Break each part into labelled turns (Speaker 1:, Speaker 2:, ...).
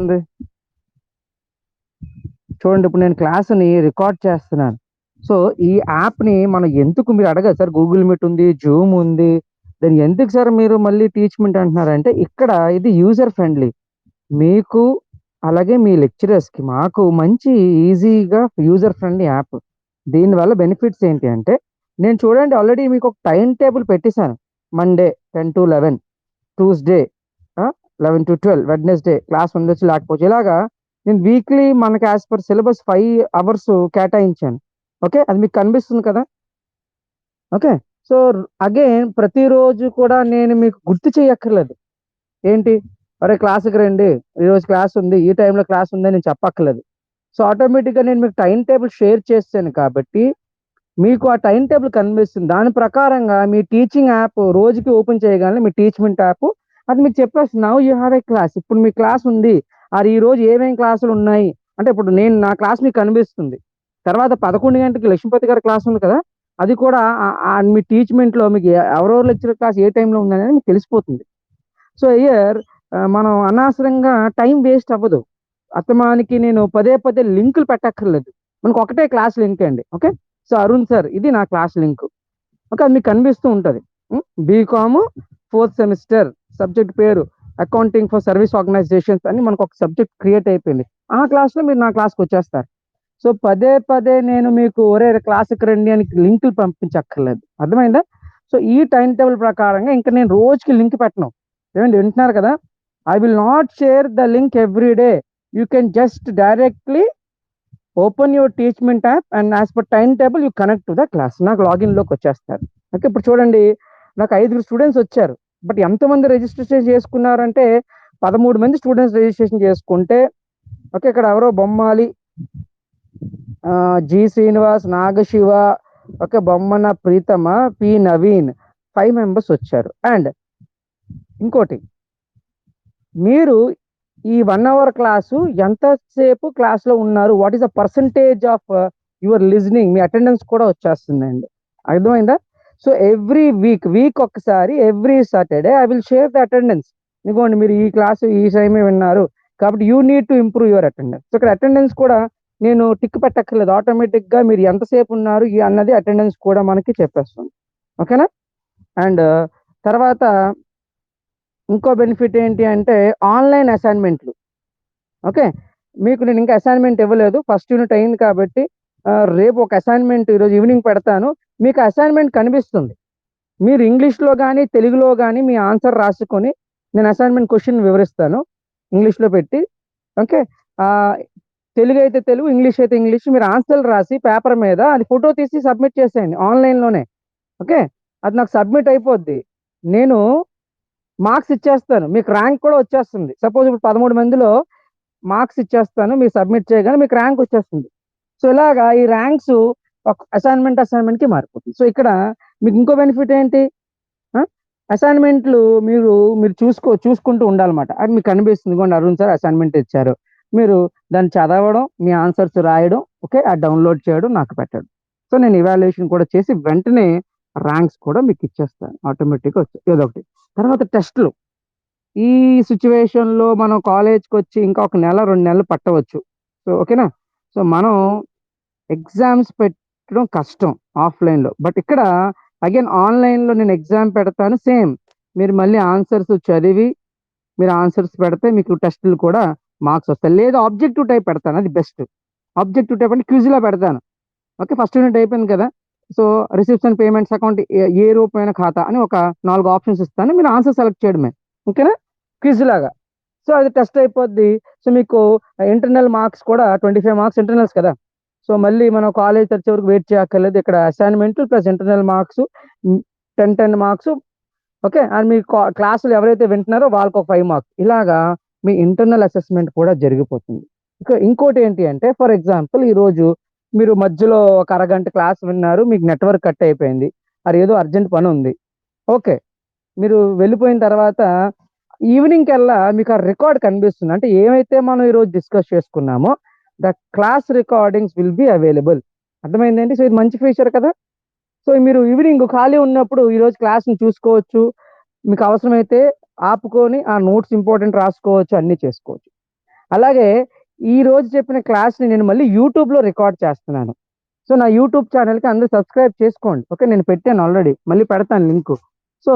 Speaker 1: కనిపిస్తుంది? చూడండి, ఇప్పుడు నేను క్లాస్ని రికార్డ్ చేస్తున్నాను. సో ఈ యాప్ని మనం ఎందుకు, మీరు అడగదు సార్ గూగుల్ మీట్ ఉంది, జూమ్ ఉంది, దాన్ని ఎందుకు సార్ మీరు మళ్ళీ టీచ్మెంట్ అంటున్నారంటే, ఇక్కడ ఇది యూజర్ ఫ్రెండ్లీ మీకు, అలాగే మీ లెక్చరర్స్కి, మాకు మంచి ఈజీగా యూజర్ ఫ్రెండ్లీ యాప్. దీనివల్ల బెనిఫిట్స్ ఏంటి అంటే, నేను చూడండి ఆల్రెడీ మీకు ఒక టైం టేబుల్ పెట్టేశాను. Monday 10 to 11, Tuesday 11 to 12, Wednesday class ఉండొచ్చు లేకపోవచ్చు. ఇలాగా నేను వీక్లీ మనకి యాజ్ పర్ సిలబస్ 5 hours కేటాయించాను. ఓకే, అది మీకు కనిపిస్తుంది కదా. ఓకే, సో అగైన్ ప్రతిరోజు కూడా నేను మీకు గుర్తు చేయక్కర్లేదు. ఏంటి, అరే క్లాస్కి రండి, ఈరోజు క్లాస్ ఉంది, ఈ టైంలో క్లాస్ ఉంది అని నేను చెప్పక్కర్లేదు. సో ఆటోమేటిక్గా నేను మీకు టైం టేబుల్ షేర్ చేస్తాను కాబట్టి మీకు ఆ టైం టేబుల్ కనిపిస్తుంది. దాని ప్రకారంగా మీ టీచింగ్ యాప్ రోజుకి ఓపెన్ చేయగానే మీ టీచ్మెంట్ యాప్ అది మీకు చెప్పేస్తుంది, now you have a class, ఇప్పుడు మీ క్లాస్ ఉంది, ఈ రోజు ఏమేమి క్లాసులు ఉన్నాయి అంటే, ఇప్పుడు నేను నా క్లాస్ మీకు కనిపిస్తుంది. తర్వాత 11 గంటలకి లక్ష్మీపతి గారి క్లాస్ ఉంది కదా, అది కూడా మీ టీచ్మెంట్లో మీకు ఎవరెవరు లెక్చరర్ క్లాస్ ఏ టైంలో ఉందనేది మీకు తెలిసిపోతుంది. సో ఇయర్ మనం అనవసరంగా టైం వేస్ట్ అవ్వదు. అత్తమానికి నేను పదే పదే లింకులు పెట్టక్కర్లేదు, మనకు ఒకటే క్లాస్ లింక్ అండి. ఓకే, సో అరుణ్ సార్ ఇది నా క్లాస్ లింక్. ఓకే, అది మీకు కనిపిస్తూ ఉంటుంది. బీకామ్ 4th సెమిస్టర్, సబ్జెక్ట్ పేరు అకౌంటింగ్ ఫర్ సర్వీస్ ఆర్గనైజేషన్స్ అని మనకు ఒక సబ్జెక్ట్ క్రియేట్ అయిపోయింది. ఆ క్లాస్లో మీరు నా క్లాస్కి వచ్చేస్తారు. సో పదే పదే నేను మీకు ఒరే క్లాస్కి రండి అని లింకులు పంపించక్కర్లేదు, అర్థమైందా? సో ఈ టైం టేబుల్ ప్రకారంగా ఇంకా నేను రోజుకి లింక్ పెట్టను. ఏమండి, వింటున్నారు కదా? I will not share the link every day. You can just directly open your Teachmint app and as per time table you connect to the class. నాకు లాగిన్లోకి వచ్చేస్తారు. ఓకే, ఇప్పుడు చూడండి, నాకు 5 స్టూడెంట్స్ వచ్చారు. బట్ ఎంతమంది రిజిస్ట్రేషన్ చేసుకున్నారంటే 13 మంది స్టూడెంట్స్ రిజిస్ట్రేషన్ చేసుకుంటే, ఓకే ఇక్కడ ఎవరో బొమ్మాలి, జి శ్రీనివాస్, నాగశివ, ఓకే బొమ్మన ప్రీతమ, పి నవీన్, 5 members వచ్చారు. అండ్ ఇంకోటి, మీరు ఈ 1 hour క్లాసు ఎంతసేపు క్లాస్లో ఉన్నారు, what is the percentage of your listening, me attendance కూడా వచ్చేస్తుందండి. అర్థమైందా? సో ఎవ్రీ వీక్ ఒక్కసారి, every Saturday I will share the attendance. ఇదిగోండి, మీరు ఈ క్లాసు ఈ టైమే విన్నారు కాబట్టి you need to improve your attendance. So ఇక్కడ అటెండెన్స్ కూడా నేను టిక్ పెట్టక్కర్లేదు, ఆటోమేటిక్గా మీరు ఎంతసేపు ఉన్నారు అన్నది అటెండెన్స్ కూడా మనకి చెప్పేస్తుంది. ఓకేనా? అండ్ తర్వాత ఇంకో బెనిఫిట్ ఏంటి అంటే, ఆన్లైన్ అసైన్మెంట్లు. ఓకే, మీకు నేను ఇంకా అసైన్మెంట్ ఇవ్వలేదు, ఫస్ట్ యూనిట్ అయింది కాబట్టి రేపు ఒక అసైన్మెంట్ ఈరోజు ఈవినింగ్ పెడతాను. మీకు అసైన్మెంట్ కనిపిస్తుంది, మీరు ఇంగ్లీష్లో కానీ తెలుగులో కానీ మీ ఆన్సర్ రాసుకొని, నేను అసైన్మెంట్ క్వశ్చన్ వివరిస్తాను ఇంగ్లీష్లో పెట్టి. ఓకే, తెలుగు అయితే తెలుగు, ఇంగ్లీష్ అయితే ఇంగ్లీష్, మీరు ఆన్సర్లు రాసి పేపర్ మీద అది ఫోటో తీసి సబ్మిట్ చేసేయండి ఆన్లైన్లోనే. ఓకే, అది నాకు సబ్మిట్ అయిపోద్ది, నేను మార్క్స్ ఇచ్చేస్తాను, మీకు ర్యాంక్ కూడా వచ్చేస్తుంది. సపోజ్ ఇప్పుడు 13 మందిలో మార్క్స్ ఇచ్చేస్తాను, మీరు సబ్మిట్ చేయగానే మీకు ర్యాంక్ వచ్చేస్తుంది. సో ఇలాగా ఈ ర్యాంక్స్ ఒక అసైన్మెంట్కి మారిపోతుంది. సో ఇక్కడ మీకు ఇంకో బెనిఫిట్ ఏంటి, అసైన్మెంట్లు మీరు చూసుకుంటూ ఉండాలన్నమాట. అది మీకు కనిపిస్తుంది, ఇదిగోండి అరుణ్ సార్ అసైన్మెంట్ ఇచ్చారు, మీరు దాన్ని చదవడం, మీ ఆన్సర్స్ రాయడం, ఓకే ఆ డౌన్లోడ్ చేయడం, నాకు పెట్టడం. సో నేను ఇవాల్యుయేషన్ కూడా చేసి వెంటనే ర్యాంక్స్ కూడా మీకు ఇచ్చేస్తాను ఆటోమేటిక్గా వచ్చి. ఇదొకటి. తర్వాత టెస్ట్లు. ఈ సిచ్యువేషన్లో మనం కాలేజ్కి వచ్చి ఇంకా 1 నెల 2 నెలలు పట్టవచ్చు. సో ఓకేనా? సో మనం ఎగ్జామ్స్ పెట్టడం కష్టం ఆఫ్లైన్లో, బట్ ఇక్కడ అగైన్ ఆన్లైన్లో నేను ఎగ్జామ్ పెడతాను. సేమ్ మీరు మళ్ళీ ఆన్సర్స్ చదివి మీరు ఆన్సర్స్ పెడితే మీకు టెస్టులు కూడా మార్క్స్ వస్తాయి. లేదా ఆబ్జెక్టివ్ టైప్ పెడతాను, అది బెస్ట్. ఆబ్జెక్టివ్ టైప్ అంటే క్విజ్లా పెడతాను. ఓకే, ఫస్ట్ యూనిట్ అయిపోయింది కదా, సో రిసిప్షన్, పేమెంట్స్ అకౌంట్, ఏ రూపమైన ఖాతా అని ఒక 4 ఆప్షన్స్ ఇస్తాను, మీరు ఆన్సర్ సెలెక్ట్ చేయడమే. ఓకేనా, క్విజ్ లాగా. సో అది టెస్ట్ అయిపోద్ది. సో మీకు ఇంటర్నల్ మార్క్స్ కూడా 25 మార్క్స్ ఇంటర్నల్స్ కదా, సో మళ్ళీ మనం కాలేజ్ తెచ్చే వరకు వెయిట్ చేయక్కర్లేదు. ఇక్కడ assignment plus internal marks 10 marks. Okay, and మీ క్లాసులు ఎవరైతే వింటున్నారో వాళ్ళకి ఒక 5 మార్క్స్. ఇలాగా మీ ఇంటర్నల్ అసెస్మెంట్ కూడా జరిగిపోతుంది. ఇంకోటి ఏంటి అంటే, ఫర్ ఎగ్జాంపుల్ ఈరోజు మీరు మధ్యలో ఒక అరగంట క్లాస్ విన్నారు, మీకు నెట్వర్క్ కట్ అయిపోయింది, అది ఏదో అర్జెంట్ పని ఉంది. ఓకే, మీరు వెళ్ళిపోయిన తర్వాత ఈవినింగ్ కల్లా మీకు ఆ రికార్డ్ కనిపిస్తుంది. అంటే ఏమైతే మనం ఈరోజు డిస్కస్ చేసుకున్నామో the class recordings will be available. అర్థమైందండి? సో ఇది మంచి ఫీచర్ కదా. సో మీరు ఈవినింగ్ ఖాళీ ఉన్నప్పుడు ఈరోజు క్లాస్ని చూసుకోవచ్చు, మీకు అవసరమైతే ఆపుకొని ఆ నోట్స్ ఇంపార్టెంట్ రాసుకోవచ్చు, అన్నీ చేసుకోవచ్చు. అలాగే ఈ రోజు చెప్పిన క్లాస్ని నేను మళ్ళీ యూట్యూబ్లో రికార్డ్ చేస్తున్నాను. సో నా యూట్యూబ్ ఛానల్కి అందరూ సబ్స్క్రైబ్ చేసుకోండి. ఓకే, నేను పెట్టాను ఆల్రెడీ, మళ్ళీ పెడతాను లింక్. సో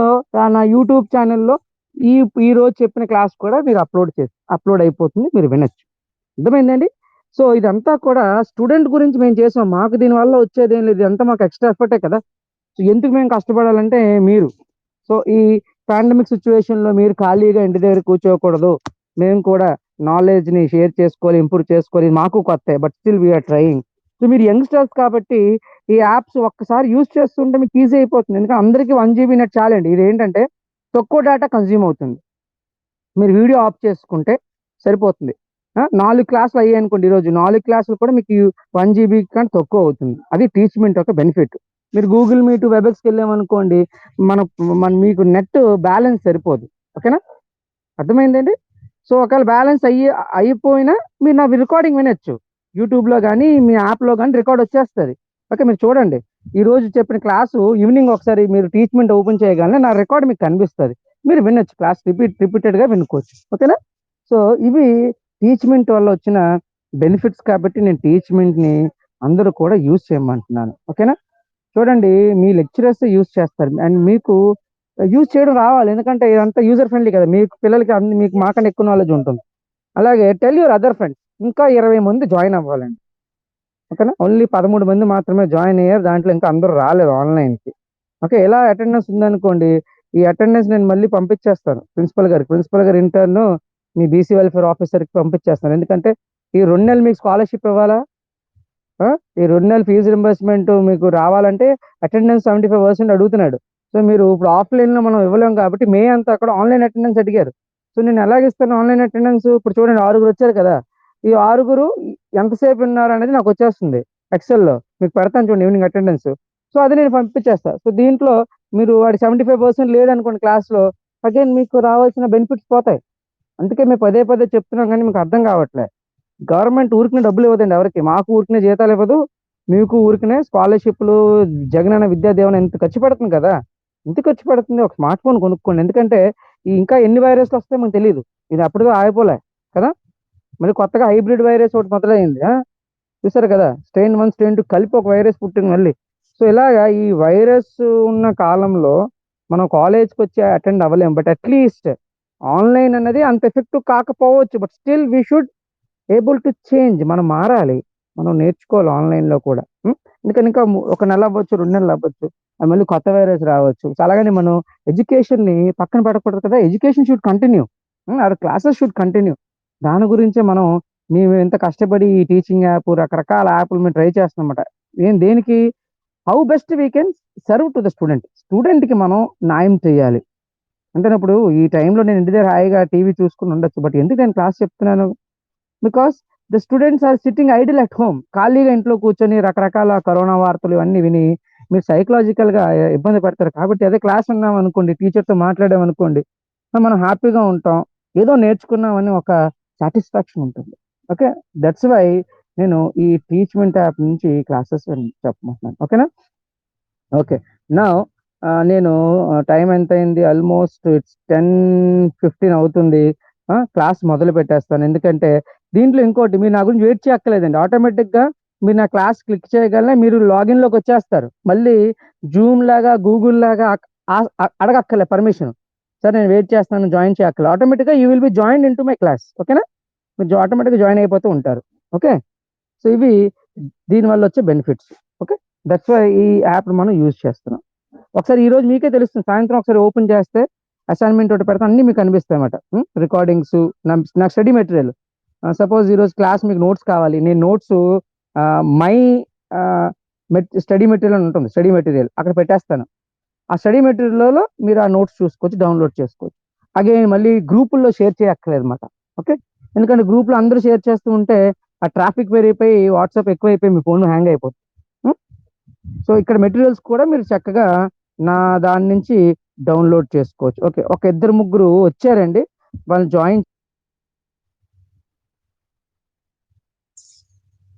Speaker 1: నా యూట్యూబ్ ఛానల్లో ఈ ఈ రోజు చెప్పిన క్లాస్ కూడా మీరు అప్లోడ్ అయిపోతుంది, మీరు వినొచ్చు. అర్థమైందండి? సో ఇదంతా కూడా స్టూడెంట్ గురించి మేము చేసాం. మాకు దీనివల్ల వచ్చేది ఏం లేదు, ఇదంతా మాకు ఎక్స్ట్రా ఎఫర్టే కదా. సో ఎందుకు మేము కష్టపడాలంటే మీరు. సో ఈ పాండమిక్ సిచ్యువేషన్లో మీరు ఖాళీగా ఇంటి దగ్గర కూర్చోకూడదు. మేము కూడా నాలెడ్జ్ని షేర్ చేసుకోవాలి, ఇంప్రూవ్ చేసుకోవాలి. మాకు కొత్త, but still we're trying. So మీరు యంగ్స్టర్స్ కాబట్టి ఈ యాప్స్ ఒక్కసారి యూజ్ చేస్తుంటే మీకు ఈజీ అయిపోతుంది. ఎందుకంటే అందరికీ 1 GB నెట్ చాలండి. ఇది ఏంటంటే తక్కువ డేటా కన్జ్యూమ్ అవుతుంది. మీరు వీడియో ఆఫ్ చేసుకుంటే సరిపోతుంది. 4 క్లాసులు అయ్యాయి అనుకోండి, ఈరోజు 4 క్లాసులు కూడా మీకు 1 GB కంటే తక్కువ అవుతుంది. అది టీచ్మెంట్ యొక్క బెనిఫిట్. మీరు గూగుల్ మీట్, వెబెక్స్కి వెళ్ళామనుకోండి, మన మన మీకు నెట్ బ్యాలెన్స్ సరిపోదు. ఓకేనా? అర్థమైందండి? సో ఒకవేళ బ్యాలెన్స్ అయిపోయినా మీరు నా రికార్డింగ్ వినొచ్చు. యూట్యూబ్లో కానీ మీ యాప్లో కానీ రికార్డ్ వచ్చేస్తుంది. ఓకే, మీరు చూడండి. ఈ రోజు చెప్పిన క్లాసు ఈవినింగ్ ఒకసారి మీరు టీచ్మెంట్ ఓపెన్ చేయగానే నా రికార్డ్ మీకు కనిపిస్తుంది, మీరు వినొచ్చు. క్లాస్ రిపీటెడ్గా వినుకోవచ్చు. ఓకేనా? సో ఇవి టీచ్మెంట్ వల్ల వచ్చిన బెనిఫిట్స్ కాబట్టి నేను టీచ్మెంట్ని అందరూ కూడా యూజ్ చేయమంటున్నాను. ఓకేనా? చూడండి, మీ లెక్చరర్స్ యూజ్ చేస్తారు అండ్ మీకు యూజ్ చేయడం రావాలి. ఎందుకంటే ఇదంతా యూజర్ ఫ్రెండ్లీ కదా, మీకు పిల్లలకి అన్ని మీకు మాకన్నా ఎక్కువ నాలెడ్జ్ ఉంటుంది. అలాగే టెల్ యువర్ అదర్ ఫ్రెండ్స్, ఇంకా 20 మంది జాయిన్ అవ్వాలండి. ఓకేనా? ఓన్లీ 13 మంది మాత్రమే జాయిన్ అయ్యారు, దాంట్లో ఇంకా అందరూ రాలేదు ఆన్లైన్కి. ఓకే, ఎలా అటెండెన్స్ ఉందనుకోండి, ఈ అటెండెన్స్ నేను మళ్ళీ పంపించేస్తాను ప్రిన్సిపల్ గారు ఇంటర్న్ మీ బీసీ వెల్ఫేర్ ఆఫీసర్కి పంపించేస్తాను. ఎందుకంటే ఈ 2 నెలలు మీకు స్కాలర్షిప్ ఇవ్వాలా, ఈ 2 నెలలు ఫీజు రింబర్స్మెంట్ మీకు రావాలంటే అటెండెన్స్ 75% అడుగుతున్నాడు. సో మీరు ఇప్పుడు ఆఫ్లైన్లో మనం ఇవ్వలేం కాబట్టి మే అంతా అక్కడ ఆన్లైన్ అటెండెన్స్ అడిగారు. సో నేను ఎలాగిస్తాను ఆన్లైన్ అటెండెన్స్? ఇప్పుడు చూడండి, 6 వచ్చారు కదా, ఈ 6 ఎంతసేపు ఉన్నారు అనేది నాకు వచ్చేస్తుంది ఎక్సెల్లో. మీకు పెడతాను చూడండి ఈవినింగ్ అటెండెన్స్. సో అది నేను పంపించేస్తాను. సో దీంట్లో మీరు వాడి 75% లేదనుకోండి క్లాస్లో, అగైన్ మీకు రావాల్సిన బెనిఫిట్స్ పోతాయి. అందుకే మేము పదే పదే చెప్తున్నాం, కానీ మీకు అర్థం కావట్లేదు. గవర్నమెంట్ ఊరికనే డబ్బులు ఇవ్వదండి ఎవరికి, మాకు ఊరికనే జీతాలు ఇవ్వదు, మీకు ఊరికనే స్కాలర్షిప్లు, జగనన్న విద్యా దీవెన ఎంత ఖర్చు పెడుతుంది కదా. ఎంత ఖర్చు పెడుతుంది? ఒక స్మార్ట్ ఫోన్ కొనుక్కోండి. ఎందుకంటే ఇంకా ఎన్ని వైరస్లు వస్తాయో మనకు తెలియదు. ఇది అప్పుడుగా ఆగిపోలే కదా, మళ్ళీ కొత్తగా హైబ్రిడ్ వైరస్ ఒకటి మొదలైంది. చూసారు కదా, స్ట్రెయిన్ 1, స్ట్రెయిన్ 2 కలిపి ఒక వైరస్ పుట్టింది మళ్ళీ. సో ఇలాగా ఈ వైరస్ ఉన్న కాలంలో మనం కాలేజ్కి వచ్చి అటెండ్ అవ్వలేము. బట్ అట్లీస్ట్ ఆన్లైన్ అన్నది అంత ఎఫెక్టివ్ కాకపోవచ్చు, but still we should able to change. మనం మారాలి, మనం నేర్చుకోవాలి ఆన్లైన్లో కూడా. ఎందుకని ఇంకా ఒక నెల అవ్వచ్చు, 2 నెలలు అవ్వచ్చు, మళ్ళీ కొత్త వైరస్ రావచ్చు. సో అలాగని మనం ఎడ్యుకేషన్ని పక్కన పెట్టకూడదు కదా. Education should continue, our classes should continue. దాని గురించే మేము ఎంత కష్టపడి ఈ టీచింగ్ యాప్, రకరకాల యాప్లు మేము ట్రై చేస్తున్నాం అన్నమాట. దేనికి? How best we can serve to the స్టూడెంట్కి మనం న్యాయం చేయాలి. అంటేనప్పుడు ఈ టైంలో నేను ఇంటి దగ్గర హాయిగా టీవీ చూసుకుని ఉండొచ్చు, బట్ ఎందుకు నేను క్లాస్ చెప్తున్నాను? Because the students are sitting idle at home. ఖాళీగా ఇంట్లో కూర్చొని రకరకాల కరోనా వార్తలు ఇవన్నీ విని మీరు సైకలాజికల్గా ఇబ్బంది పడతారు. కాబట్టి అదే క్లాస్ ఉన్నాం అనుకోండి, టీచర్తో మాట్లాడాం అనుకోండి, మనం హ్యాపీగా ఉంటాం, ఏదో నేర్చుకున్నామని ఒక సాటిస్ఫాక్షన్ ఉంటుంది. ఓకే, దట్స్ వై నేను ఈ టీచ్మెంట్ యాప్ నుంచి క్లాసెస్ చెప్పమంటున్నాను. ఓకేనా? ఓకే, నా నేను టైం ఎంత అయింది? ఆల్మోస్ట్ ఇట్స్ 10:15 అవుతుంది. క్లాస్ మొదలు పెట్టేస్తాను. ఎందుకంటే దీంట్లో ఇంకోటి, మీరు నా గురించి వెయిట్ చేయక్కర్లేదండి. ఆటోమేటిక్గా మీరు నా క్లాస్ క్లిక్ చేయగలనే మీరు లాగిన్లోకి వచ్చేస్తారు. మళ్ళీ జూమ్ లాగా, గూగుల్ లాగా అడగక్కర్లే పర్మిషన్. సార్ నేను వెయిట్ చేస్తాను, జాయిన్ చేయక్కర్లే. ఆటోమేటిక్గా you will be join in to my class. ఓకేనా? మీరు ఆటోమేటిక్గా జాయిన్ అయిపోతూ ఉంటారు. ఓకే, సో ఇవి దీనివల్ల వచ్చే బెనిఫిట్స్. ఓకే, దట్స్ వై ఈ యాప్ మనం యూజ్ చేస్తున్నాం. ఒకసారి ఈ రోజు మీకే తెలుస్తుంది, సాయంత్రం ఒకసారి ఓపెన్ చేస్తే అసైన్మెంట్ ఒకటి పెడతా, అన్ని మీకు కనిపిస్తాయి అన్నమాట. రికార్డింగ్స్, నా స్టడీ మెటీరియల్. సపోజ్ ఈరోజు క్లాస్ మీకు నోట్స్ కావాలి, నేను నోట్స్ మై స్టడీ మెటీరియల్ అని ఉంటుంది, స్టడీ మెటీరియల్ అక్కడ పెట్టేస్తాను. ఆ స్టడీ మెటీరియల్లో మీరు ఆ నోట్స్ చూసుకోవచ్చు, డౌన్లోడ్ చేసుకోవచ్చు. అగైన్ మళ్ళీ గ్రూపుల్లో షేర్ చేయక్కర్లేదు అనమాట. ఓకే, ఎందుకంటే గ్రూప్లో అందరూ షేర్ చేస్తూ ఉంటే ఆ ట్రాఫిక్ పెరిగిపోయి వాట్సాప్ ఎక్కువైపోయి మీ ఫోన్ హ్యాంగ్ అయిపోతుంది. సో ఇక్కడ మెటీరియల్స్ కూడా మీరు చక్కగా నా దాని నుంచి డౌన్లోడ్ చేసుకోవచ్చు. ఓకే, ఒక 2-3 వచ్చారండి, వాళ్ళు జాయిన్.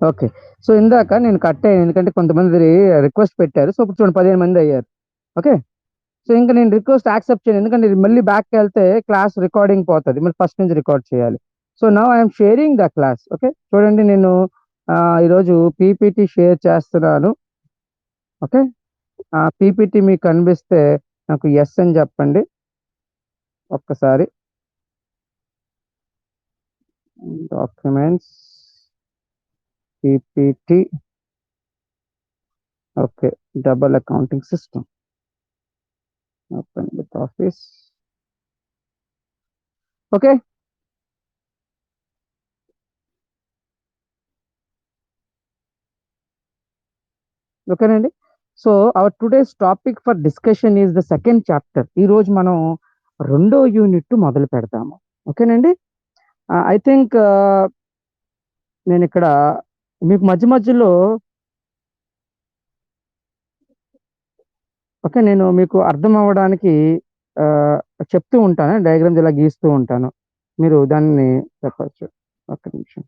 Speaker 1: ఓకే, సో ఇందాక నేను కట్ అయ్యాను, ఎందుకంటే కొంతమంది రిక్వెస్ట్ పెట్టారు. సో ఇప్పుడు చూడండి 15 మంది అయ్యారు. ఓకే, సో ఇంకా నేను రిక్వెస్ట్ యాక్సెప్ట్ చేయను, ఎందుకంటే మళ్ళీ బ్యాక్కి వెళ్తే క్లాస్ రికార్డింగ్ పోతుంది, మళ్ళీ ఫస్ట్ నుంచి రికార్డ్ చేయాలి. So now I'm sharing the class. Okay, చూడండి నేను ఈరోజు పీపీటీ షేర్ చేస్తున్నాను. ఓకే, పీపీటీ మీకు కనిపిస్తే నాకు ఎస్ అని చెప్పండి ఒక్కసారి. Documents PPT. Okay, double accounting system. Open with office. Okay, ఓకేనండి. So our today's topic for discussion is the second chapter. ఈ రోజు మనం రెండో యూనిట్ మొదలు పెడతాము. ఓకేనండి. ఐ థింక్ నేను ఇక్కడ మీకు మధ్య మధ్యలో ఓకే నేను మీకు అర్థం అవ్వడానికి చెప్తూ ఉంటాను, డయాగ్రామ్స్ ఇలా గీస్తూ ఉంటాను, మీరు దాన్ని చెప్పచ్చు. ఒక్క నిమిషం.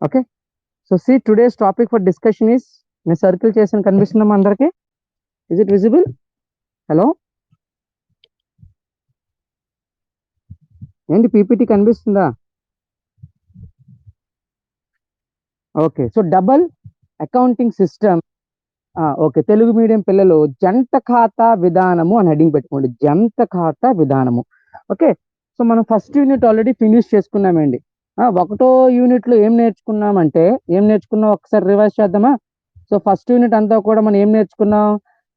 Speaker 1: Okay, so see today's topic for discussion is, నేను సర్కిల్ చేసిన కనిపిస్తుందమ్మా అందరికి? Is it visible? హలో, ఏంటి పీపీటీ కనిపిస్తుందా? Okay, so double accounting system. Okay, Telugu medium పిల్లలు జంట ఖాతా విధానము అని హెడ్డింగ్ పెట్టుకోండి, జంట ఖాతా విధానము. ఓకే, సో మనం ఫస్ట్ యూనిట్ ఆల్రెడీ ఫినిష్ చేసుకున్నామండి. ఒకటో యూనిట్ లో ఏం నేర్చుకున్నామంటే, ఏం నేర్చుకున్నాం ఒకసారి రివైజ్ చేద్దామా? సో ఫస్ట్ యూనిట్ అంతా కూడా మనం ఏం నేర్చుకున్నాం?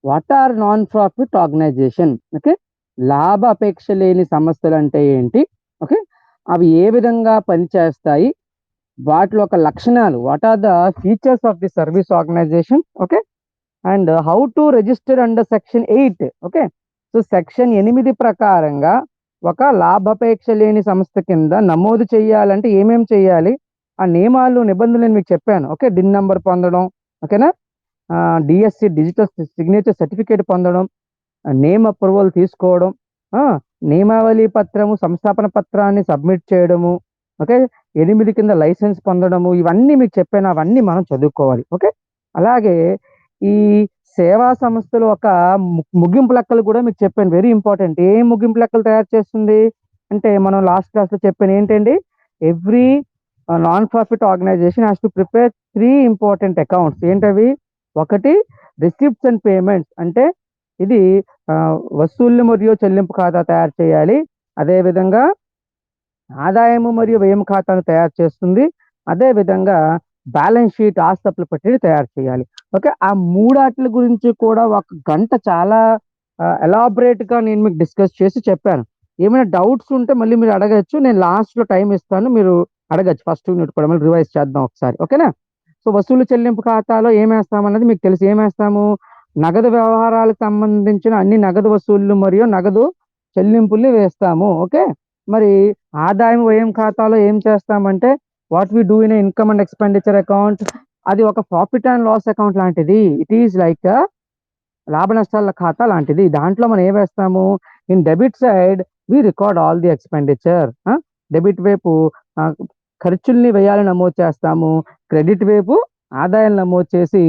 Speaker 1: What are non profit organization. Okay, లాభ అపేక్ష లేని సంస్థలు అంటే ఏంటి, ఓకే, అవి ఏ విధంగా పనిచేస్తాయి, వాటిలో ఒక లక్షణాలు, what are the features of the service organization. Okay, and how to register under section 8. Okay, so section 8 ప్రకారంగా ఒక లాభాపేక్ష లేని సంస్థ కింద నమోదు చేయాలంటే ఏమేం చేయాలి, ఆ నియమాలు నిబంధనలు నేను మీకు చెప్పాను. ఓకే, డిన్ నంబర్ పొందడం, ఓకేనా, డిఎస్సి డిజిటల్ సిగ్నేచర్ సర్టిఫికేట్ పొందడం, నేమ్ అప్రూవల్ తీసుకోవడం, నియమావళి పత్రము సంస్థాపన పత్రాన్ని సబ్మిట్ చేయడము, ఓకే, 8 కింద లైసెన్స్ పొందడము, ఇవన్నీ మీకు చెప్పాను, అవన్నీ మనం చదువుకోవాలి. ఓకే, అలాగే ఈ సేవా సంస్థలు ఒక ముగింపు లెక్కలు కూడా మీకు చెప్పాను, వెరీ ఇంపార్టెంట్. ఏ ముగింపు లెక్కలు తయారు చేస్తుంది అంటే, మనం లాస్ట్ క్లాస్ లో చెప్పాను ఏంటండి, every non profit organization has to prepare 3 important accounts. ఏంటవి? ఒకటి రిసిప్ట్స్ అండ్ పేమెంట్స్, అంటే ఇది వసూళ్లు మరియు చెల్లింపు ఖాతా తయారు చేయాలి. అదే విధంగా ఆదాయము మరియు వ్యయం ఖాతాను తయారు చేస్తుంది. అదే విధంగా బ్యాలెన్స్ షీట్, ఆస్తుల పట్టిని తయారు చేయాలి. ఓకే, ఆ మూడాట్ల గురించి కూడా ఒక గంట చాలా ఎలాబరేట్ గా నేను మీకు డిస్కస్ చేసి చెప్పాను. ఏమైనా డౌట్స్ ఉంటే మళ్ళీ మీరు అడగచ్చు, నేను లాస్ట్ లో టైం ఇస్తాను, మీరు అడగచ్చు. ఫస్ట్ యూనిట్ కూడా మళ్ళీ రివైజ్ చేద్దాం ఒకసారి. ఓకేనా? సో వసూలు చెల్లింపు ఖాతాలో ఏం వేస్తామన్నది మీకు తెలుసు. ఏం వేస్తాము? నగదు వ్యవహారాలకు సంబంధించిన అన్ని నగదు వసూళ్లు మరియు నగదు చెల్లింపుల్ని వేస్తాము. ఓకే, మరి ఆదాయం వ్యయం ఖాతాలో ఏం చేస్తామంటే, what we do in income and expenditure account, అది ఒక ప్రాఫిట్ అండ్ లాస్ అకౌంట్ లాంటిది. ఇట్ ఈస్ లైక్ లాభ నష్టాల ఖాతా లాంటిది. దాంట్లో మనం ఏం వేస్తాము? In debit side we record all the expenditure. Debit వైపు ఖర్చుల్ని వ్యయాలు నమోదు చేస్తాము, క్రెడిట్ వైపు ఆదాయాలు నమోదు చేసి,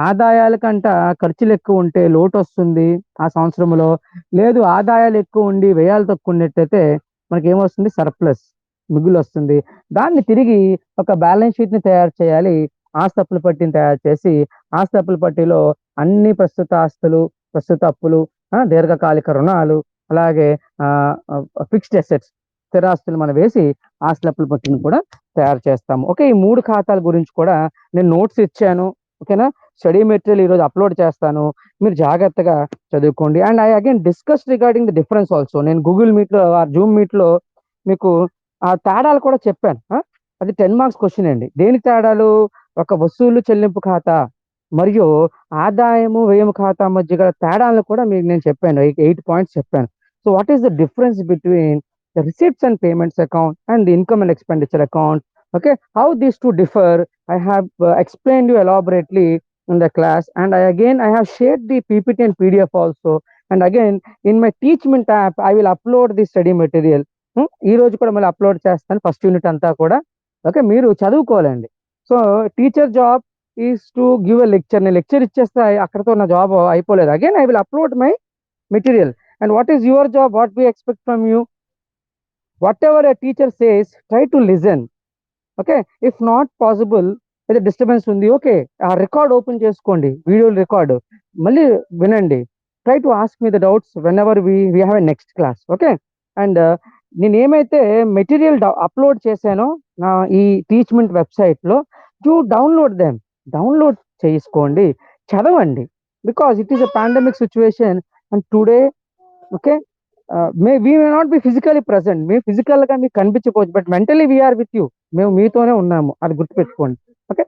Speaker 1: ఆదాయాల కంట ఖర్చులు ఎక్కువ ఉంటే లోటు వస్తుంది ఆ సంవత్సరంలో, లేదు ఆదాయాలు ఎక్కువ ఉండి వ్యయాలు తక్కువ ఉన్నట్టయితే మనకి ఏమొస్తుంది? సర్ప్లస్, మిగులు వస్తుంది. దాన్ని తిరిగి ఒక బ్యాలెన్స్ షీట్ ని తయారు చేయాలి, ఆస్తి అప్పుల పట్టిని తయారు చేసి, ఆస్తి అప్పుల పట్టిలో అన్ని ప్రస్తుత ఆస్తులు, ప్రస్తుత అప్పులు, దీర్ఘకాలిక రుణాలు, అలాగే ఫిక్స్డ్ అసెట్స్, స్థిరాస్తులు మనం వేసి ఆస్తుల అప్పుల పట్టిని కూడా తయారు చేస్తాము. ఓకే, ఈ 3 ఖాతాల గురించి కూడా నేను నోట్స్ ఇచ్చాను. ఓకేనా? స్టడీ మెటీరియల్ ఈరోజు అప్లోడ్ చేస్తాను, మీరు జాగ్రత్తగా చదువుకోండి. And I again discuss regarding the difference also. నేను గూగుల్ మీట్ లో, జూమ్ మీట్ లో మీకు ఆ తేడాలు కూడా చెప్పాను. అది 10 మార్క్స్ క్వశ్చన్ అండి. దేని తేడాలు? ఒక వసూలు చెల్లింపు ఖాతా మరియు ఆదాయము వ్యయము ఖాతా మధ్య గల తేడాలను కూడా మీకు నేను చెప్పాను, 8 పాయింట్స్ చెప్పాను. So what is the difference between the receipts and payments account and the income and expenditure account? Okay, how these two differ, I have explained you elaborately in the class, and I have shared the PPT and PDF also, and again in my teachment app I will upload the study material. ఈ రోజు కూడా మళ్ళీ upload చేస్తాను first unit అంతా కూడా. Okay, మీరు చదువుకోవాలండి. So teacher job is to give a lecture. నేను లెక్చర్ ఇచ్చేస్తే అక్కడతో నా జాబ్ అయిపోలేదు. Again I will upload my material. And what is your job? What we expect from you? Whatever a teacher says, try to listen. Okay, if not possible, ఏదో disturbance ఉంది, okay, ఆ record open చేసుకోండి, video record మళ్ళీ వినండి. Try to ask me the doubts whenever we have a next class. Okay, and నేను ఏమైతే material upload చేశానో నా ఈ టీచ్మెంట్ వెబ్సైట్లో, టు డౌన్లోడ్ చేసుకోండి, చదవండి. Because it is a pandemic situation and today, okay, may not be physically present, మేము physical గా మీకు కనిపించకపోవచ్చు, but mentally we are with you, మేము మీతోనే ఉన్నాము, అది గుర్తుపెట్టుకోండి. ఓకే,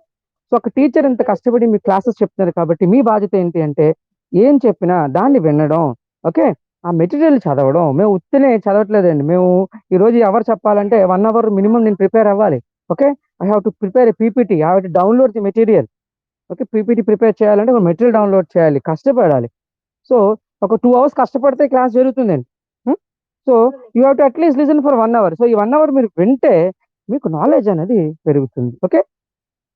Speaker 1: సో ఒక టీచర్ ఇంత కష్టపడి మీ క్లాసెస్ చెప్తున్నారు కాబట్టి మీ బాధ్యత ఏంటి అంటే ఏం చెప్పినా దాన్ని వినడం. ఓకే, ఆ మెటీరియల్ చదవడం. మేము ఉత్తినే చదవట్లేదండి, మేము ఈ రోజు ఎవరు చెప్పాలంటే 1 అవర్ మినిమం నేను ప్రిపేర్ అవ్వాలి. Okay, I have to prepare A PPT, I have to download the material. Okay, PPT prepare చేయాలంటే ఒక మెటీరియల్ డౌన్లోడ్ చేయాలి, కష్టపడాలి. సో ఒక 2 అవర్స్ కష్టపడితే క్లాస్ జరుగుతుందండి. So you have to at least listen for 1 hour. So ఈ 1 hour మీరు వింటే మీకు నాలెడ్జ్ అనేది పెరుగుతుంది. ఓకే,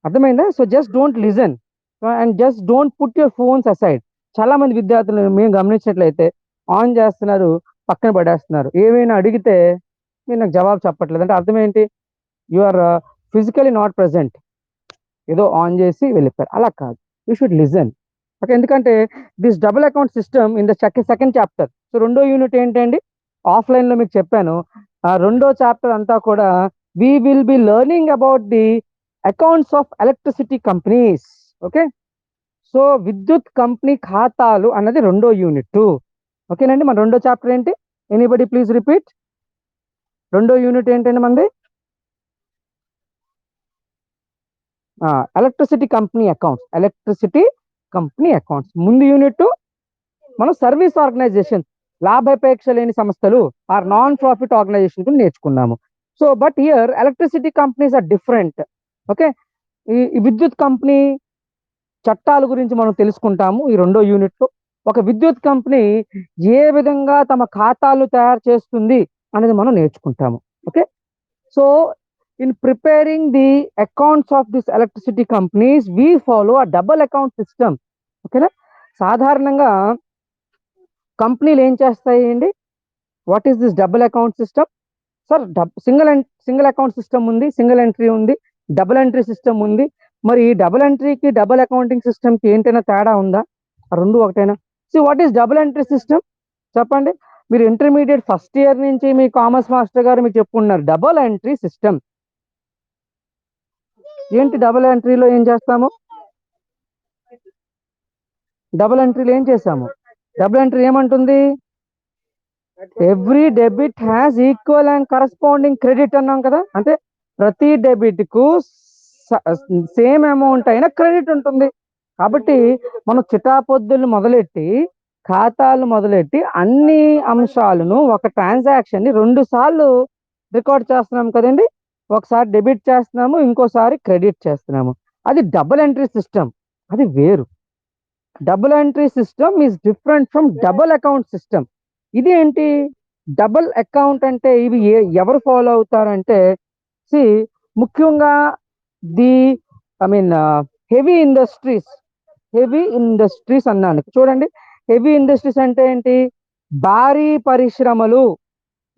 Speaker 1: అర్థమైందా? So just don't listen and just don't put your phones aside. చాలా మంది విద్యార్థులు మేము గమనించినట్లయితే ఆన్ చేస్తున్నారు, పక్కన పడేస్తున్నారు. ఏమైనా అడిగితే మీరు నాకు జవాబు చెప్పట్లేదు అంటే అర్థం ఏంటి? You are physically not present, ఏదో ఆన్ చేసి వెళ్ళిపోయారు. అలా కాదు, యూ షుడ్ లిజన్. ఓకే, ఎందుకంటే this double account system in the second chapter. So రెండో యూనిట్ ఏంటండి? ఆఫ్లైన్ లో మీకు చెప్పాను. ఆ రెండో చాప్టర్ అంతా కూడా we will be learning about the accounts of electricity companies. Okay, so విద్యుత్ కంపెనీ ఖాతాలు అన్నది రెండో యూనిట్. ఓకేనండి, మన రెండో చాప్టర్ ఏంటి? Anybody please repeat. రెండో యూనిట్ ఏంటండి మనది? Electricity company accounts. ముందు యూనిట్ మనం సర్వీస్ ఆర్గనైజేషన్, లాభాపేక్ష లేని సంస్థలు ఆర్ నాన్ ప్రాఫిట్ ఆర్గనైజేషన్ నేర్చుకున్నాము. So but here electricity companies are different. Okay, ఈ విద్యుత్ కంపెనీ చట్టాల గురించి మనం తెలుసుకుంటాము ఈ రెండో యూనిట్ లో. ఒక విద్యుత్ కంపెనీ ఏ విధంగా తమ ఖాతాలు తయారు చేస్తుంది అనేది మనం నేర్చుకుంటాము. Okay, so in preparing the accounts of this electricity companies, we follow a double account system. ఓకేనా, సాధారణంగా కంపెనీలు ఏం చేస్తాయండి? What is this double account system? Sir, single account system ఉంది, సింగిల్ ఎంట్రీ ఉంది, డబుల్ ఎంట్రీ సిస్టమ్ ఉంది. మరి ఈ డబుల్ ఎంట్రీకి డబుల్ అకౌంటింగ్ సిస్టమ్కి ఏంటైనా తేడా ఉందా? ఆ రెండు ఒకటేనా? See what is double entry system చెప్పండి. మీరు ఇంటర్మీడియట్ ఫస్ట్ ఇయర్ నుంచి మీ కామర్స్ మాస్టర్ గారు మీకు చెప్పుకున్నారు డబుల్ ఎంట్రీ సిస్టమ్. ఏంటి డబుల్ ఎంట్రీలో ఏం చేస్తాము? డబుల్ ఎంట్రీలో ఏం చేసాము? డబుల్ ఎంట్రీ ఏమంటుంది? Every debit has equal and corresponding credit అన్నాం కదా. అంటే ప్రతి డెబిట్ కు సేమ్ అమౌంట్ అయిన క్రెడిట్ ఉంటుంది. కాబట్టి మనం చిటాపొద్దులు మొదలెట్టి ఖాతాలు మొదలెట్టి అన్ని అంశాలను ఒక ట్రాన్సాక్షన్ ని 2 సార్లు రికార్డ్ చేస్తున్నాం కదండి. ఒకసారి డెబిట్ చేస్తున్నాము, ఇంకోసారి క్రెడిట్ చేస్తున్నాము. అది డబుల్ ఎంట్రీ సిస్టమ్, అది వేరు. Double entry system is different from double account system. ఇది ఏంటి? డబుల్ అకౌంట్ అంటే ఇవి ఎవరు ఫాలో అవుతారంటే సి ముఖ్యంగా ది హెవీ ఇండస్ట్రీస్ అన్నాను చూడండి. హెవీ ఇండస్ట్రీస్ అంటే ఏంటి? భారీ పరిశ్రమలు,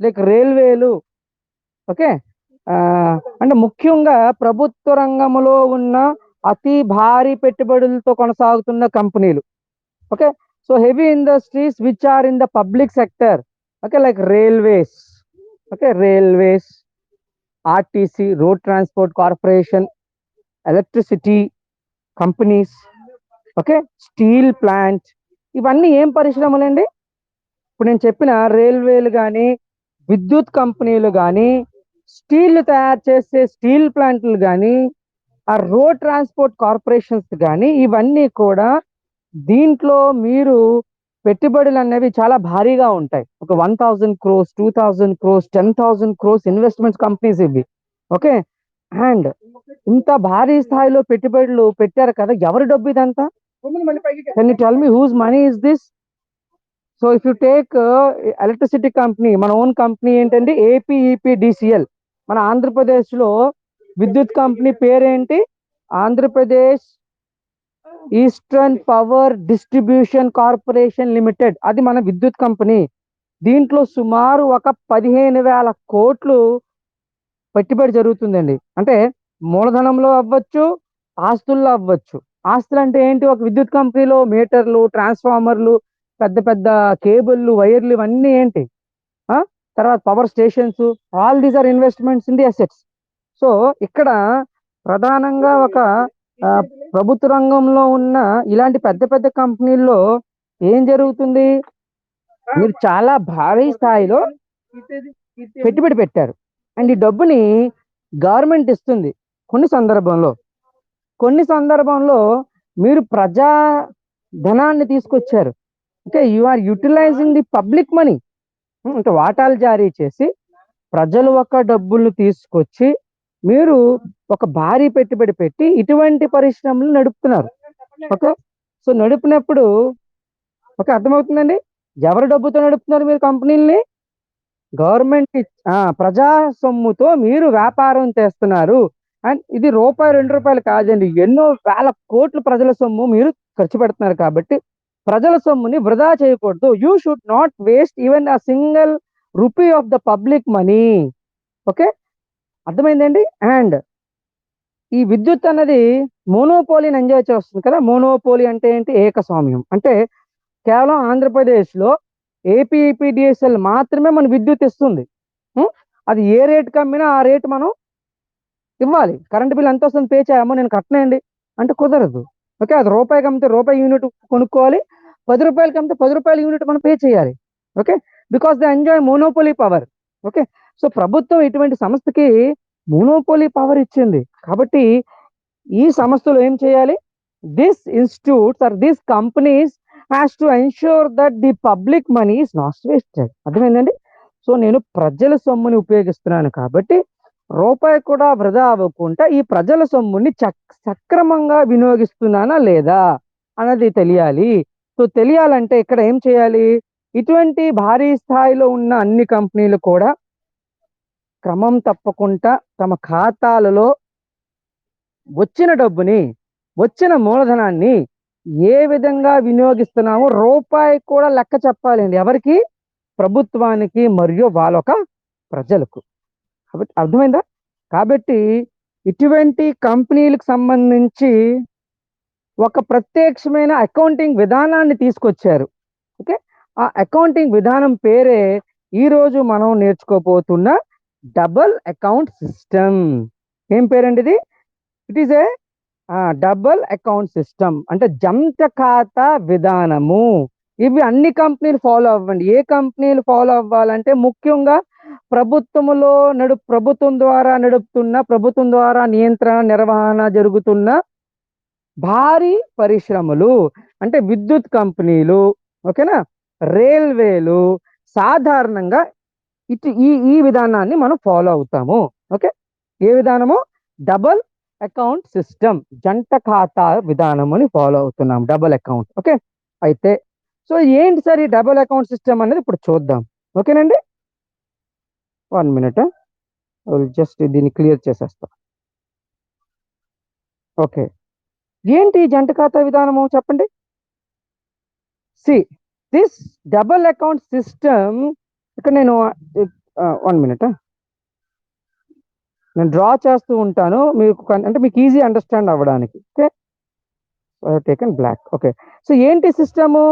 Speaker 1: లైక్ రైల్వేలు. ఓకే, అంటే ముఖ్యంగా ప్రభుత్వ రంగంలో ఉన్న అతి భారీ పెట్టుబడులతో కొనసాగుతున్న కంపెనీలు. Okay, so heavy industries which are in the public sector. Okay, like railways. Okay, railways, RTC, road transport corporation, electricity companies. Okay, steel plant. ఇవన్నీ ఏం పరిశ్రమలండి? ఇప్పుడు నేను చెప్పిన రైల్వేలు కానీ, విద్యుత్ కంపెనీలు కానీ, స్టీల్ తయారు చేసే స్టీల్ ప్లాంట్లు కానీ, ఆ రోడ్ ట్రాన్స్పోర్ట్ కార్పొరేషన్స్ కానీ, ఇవన్నీ కూడా దీంట్లో మీరు పెట్టుబడులు అనేవి చాలా భారీగా ఉంటాయి. ఒక 1000 crores, 2000 crores, 10,000 crores investment companies ఇవి. ఓకే, అండ్ ఇంత భారీ స్థాయిలో పెట్టుబడులు పెట్టారు కదా, ఎవరి డబ్బు ఇదంతా? Can you tell me whose money is this? So if you take electricity company, మన ఓన్ కంపెనీ ఏంటండి? ఏపీఈపీడీసీఎల్. మన ఆంధ్రప్రదేశ్ లో విద్యుత్ కంపెనీ పేరేంటి? Andhra Pradesh eastern power distribution corporation limited, అది మన విద్యుత్ కంపెనీ. దీంట్లో సుమారు ఒక 15,000 కోట్లు పెట్టుబడి జరుగుతుందండి. అంటే మూలధనంలో అవ్వచ్చు, ఆస్తుల్లో అవ్వచ్చు. ఆస్తులు అంటే ఏంటి? ఒక విద్యుత్ కంపెనీలో మీటర్లు, ట్రాన్స్ఫార్మర్లు, పెద్ద పెద్ద కేబుల్లు, వైర్లు, ఇవన్నీ ఏంటి? ఆ తర్వాత power stations, all these are investments in the assets. So ఇక్కడ ప్రధానంగా ఒక ఆ, ప్రభుత్వ రంగంలో ఉన్న ఇలాంటి పెద్ద పెద్ద కంపెనీల్లో ఏం జరుగుతుంది? మీరు చాలా భారీ స్థాయిలో పెట్టుబడి పెట్టారు, అండ్ ఈ డబ్బుని గవర్నమెంట్ ఇస్తుంది. కొన్ని సందర్భంలో కొన్ని సందర్భంలో మీరు ప్రజా ధనాన్ని తీసుకొచ్చారు. Okay, you are utilising the public money. అంటే వాటాలు జారీ చేసి ప్రజలు ఒక డబ్బులు తీసుకొచ్చి మీరు ఒక భారీ పెట్టుబడి పెట్టి ఇటువంటి పరిశ్రమలు నడుపుతున్నారు. ఓకే, సో నడిపినప్పుడు ఓకే అర్థమవుతుందండి. ఎవరి డబ్బుతో నడుపుతున్నారు మీరు కంపెనీల్ని? గవర్నమెంట్ ప్రజా సొమ్ముతో మీరు వ్యాపారం చేస్తున్నారు. అండ్ ఇది రూపాయి 2 రూపాయలు కాదండి, ఎన్నో వేల కోట్లు ప్రజల సొమ్ము మీరు ఖర్చు పెడుతున్నారు. కాబట్టి ప్రజల సొమ్ముని వృధా చేయకూడదు. You should not waste even a single rupee of the public money. Okay, అర్థమైందండి. అండ్ ఈ విద్యుత్ అన్నది మోనోపోలీని ఎంజాయ్ చేస్తుంది కదా. మోనోపోలీ అంటే ఏంటి? ఏకస్వామ్యం. అంటే కేవలం ఆంధ్రప్రదేశ్లో ఏపీఈపీడిఎస్ఎల్ మాత్రమే మన విద్యుత్ ఇస్తుంది. ఉం? అది ఏ రేటుకి అమ్మినా ఆ రేటు మనం ఇవ్వాలి. కరెంట్ బిల్ ఎంత వస్తుంది పే చేయమో, నేను కట్టనండి అంటే కుదరదు. ఓకే, అది రూపాయికి అమ్మితే రూపాయి యూనిట్ కొనుక్కోవాలి, 10 రూపాయలకి అమ్మితే 10 రూపాయల యూనిట్ మనం పే చేయాలి. Okay, because they enjoy monopoly power. Okay, so ప్రభుత్వం ఇటువంటి సంస్థకి మోనోపోలీ పవర్ ఇచ్చింది. కాబట్టి ఈ సంస్థలు ఏం చేయాలి? This institutes or these companies has to ensure that the public money is not wasted. అర్థమైందండి. సో నేను ప్రజల సొమ్ముని ఉపయోగిస్తున్నాను కాబట్టి రూపాయి కూడా వృధా అవ్వకుండా ఈ ప్రజల సొమ్ముని సక్రమంగా వినియోగిస్తున్నానా లేదా అన్నది తెలియాలి. సో తెలియాలంటే ఇక్కడ ఏం చేయాలి? ఇటువంటి భారీ స్థాయిలో ఉన్న అన్ని కంపెనీలు కూడా క్రమం తప్పకుండా తమ ఖాతాలలో వచ్చిన డబ్బుని, వచ్చిన మూలధనాన్ని ఏ విధంగా వినియోగిస్తున్నామో రూపాయి కూడా లెక్క చెప్పాలండి. ఎవరికి? ప్రభుత్వానికి మరియు వాళ్ళొక ప్రజలకు. కాబట్టి అర్థమైందా? కాబట్టి ఇటువంటి కంపెనీలకు సంబంధించి ఒక ప్రత్యక్షమైన అకౌంటింగ్ విధానాన్ని తీసుకొచ్చారు. ఓకే, ఆ అకౌంటింగ్ విధానం పేరే ఈరోజు మనం నేర్చుకోబోతున్న డబుల్ అకౌంట్ సిస్టమ్. ఏం పేరండి ఇది? It is a double account system, అంటే జంట ఖాతా విధానము. ఇవి అన్ని కంపెనీలు ఫాలో అవ్వండి. ఏ కంపెనీలు ఫాలో అవ్వాలంటే ముఖ్యంగా ప్రభుత్వం ద్వారా నడుపుతున్న, ప్రభుత్వం ద్వారా నియంత్రణ నిర్వహణ జరుగుతున్న భారీ పరిశ్రమలు, అంటే విద్యుత్ కంపెనీలు, ఓకేనా, రైల్వేలు, సాధారణంగా ఈ విధానాన్ని మనం ఫాలో అవుతాము. ఓకే, ఏ విధానము? డబుల్ అకౌంట్ సిస్టమ్, జంట ఖాతా విధానం అని ఫాలో అవుతున్నాం, డబుల్ అకౌంట్. ఓకే, అయితే సో ఏంటి సార్ ఈ డబుల్ అకౌంట్ సిస్టమ్ అనేది ఇప్పుడు చూద్దాం. ఓకేనండి, 1 మినిట్, జస్ట్ దీన్ని క్లియర్ చేసేస్తా. ఓకే, ఏంటి జంట ఖాతా విధానము చెప్పండి. See this double account system, ఇక్కడ నేను 1 మినిట్ నేను డ్రా చేస్తూ ఉంటాను మీకు, అంటే మీకు ఈజీ అండర్స్టాండ్ అవ్వడానికి. Okay, taken block. Okay, so ఏంటి system?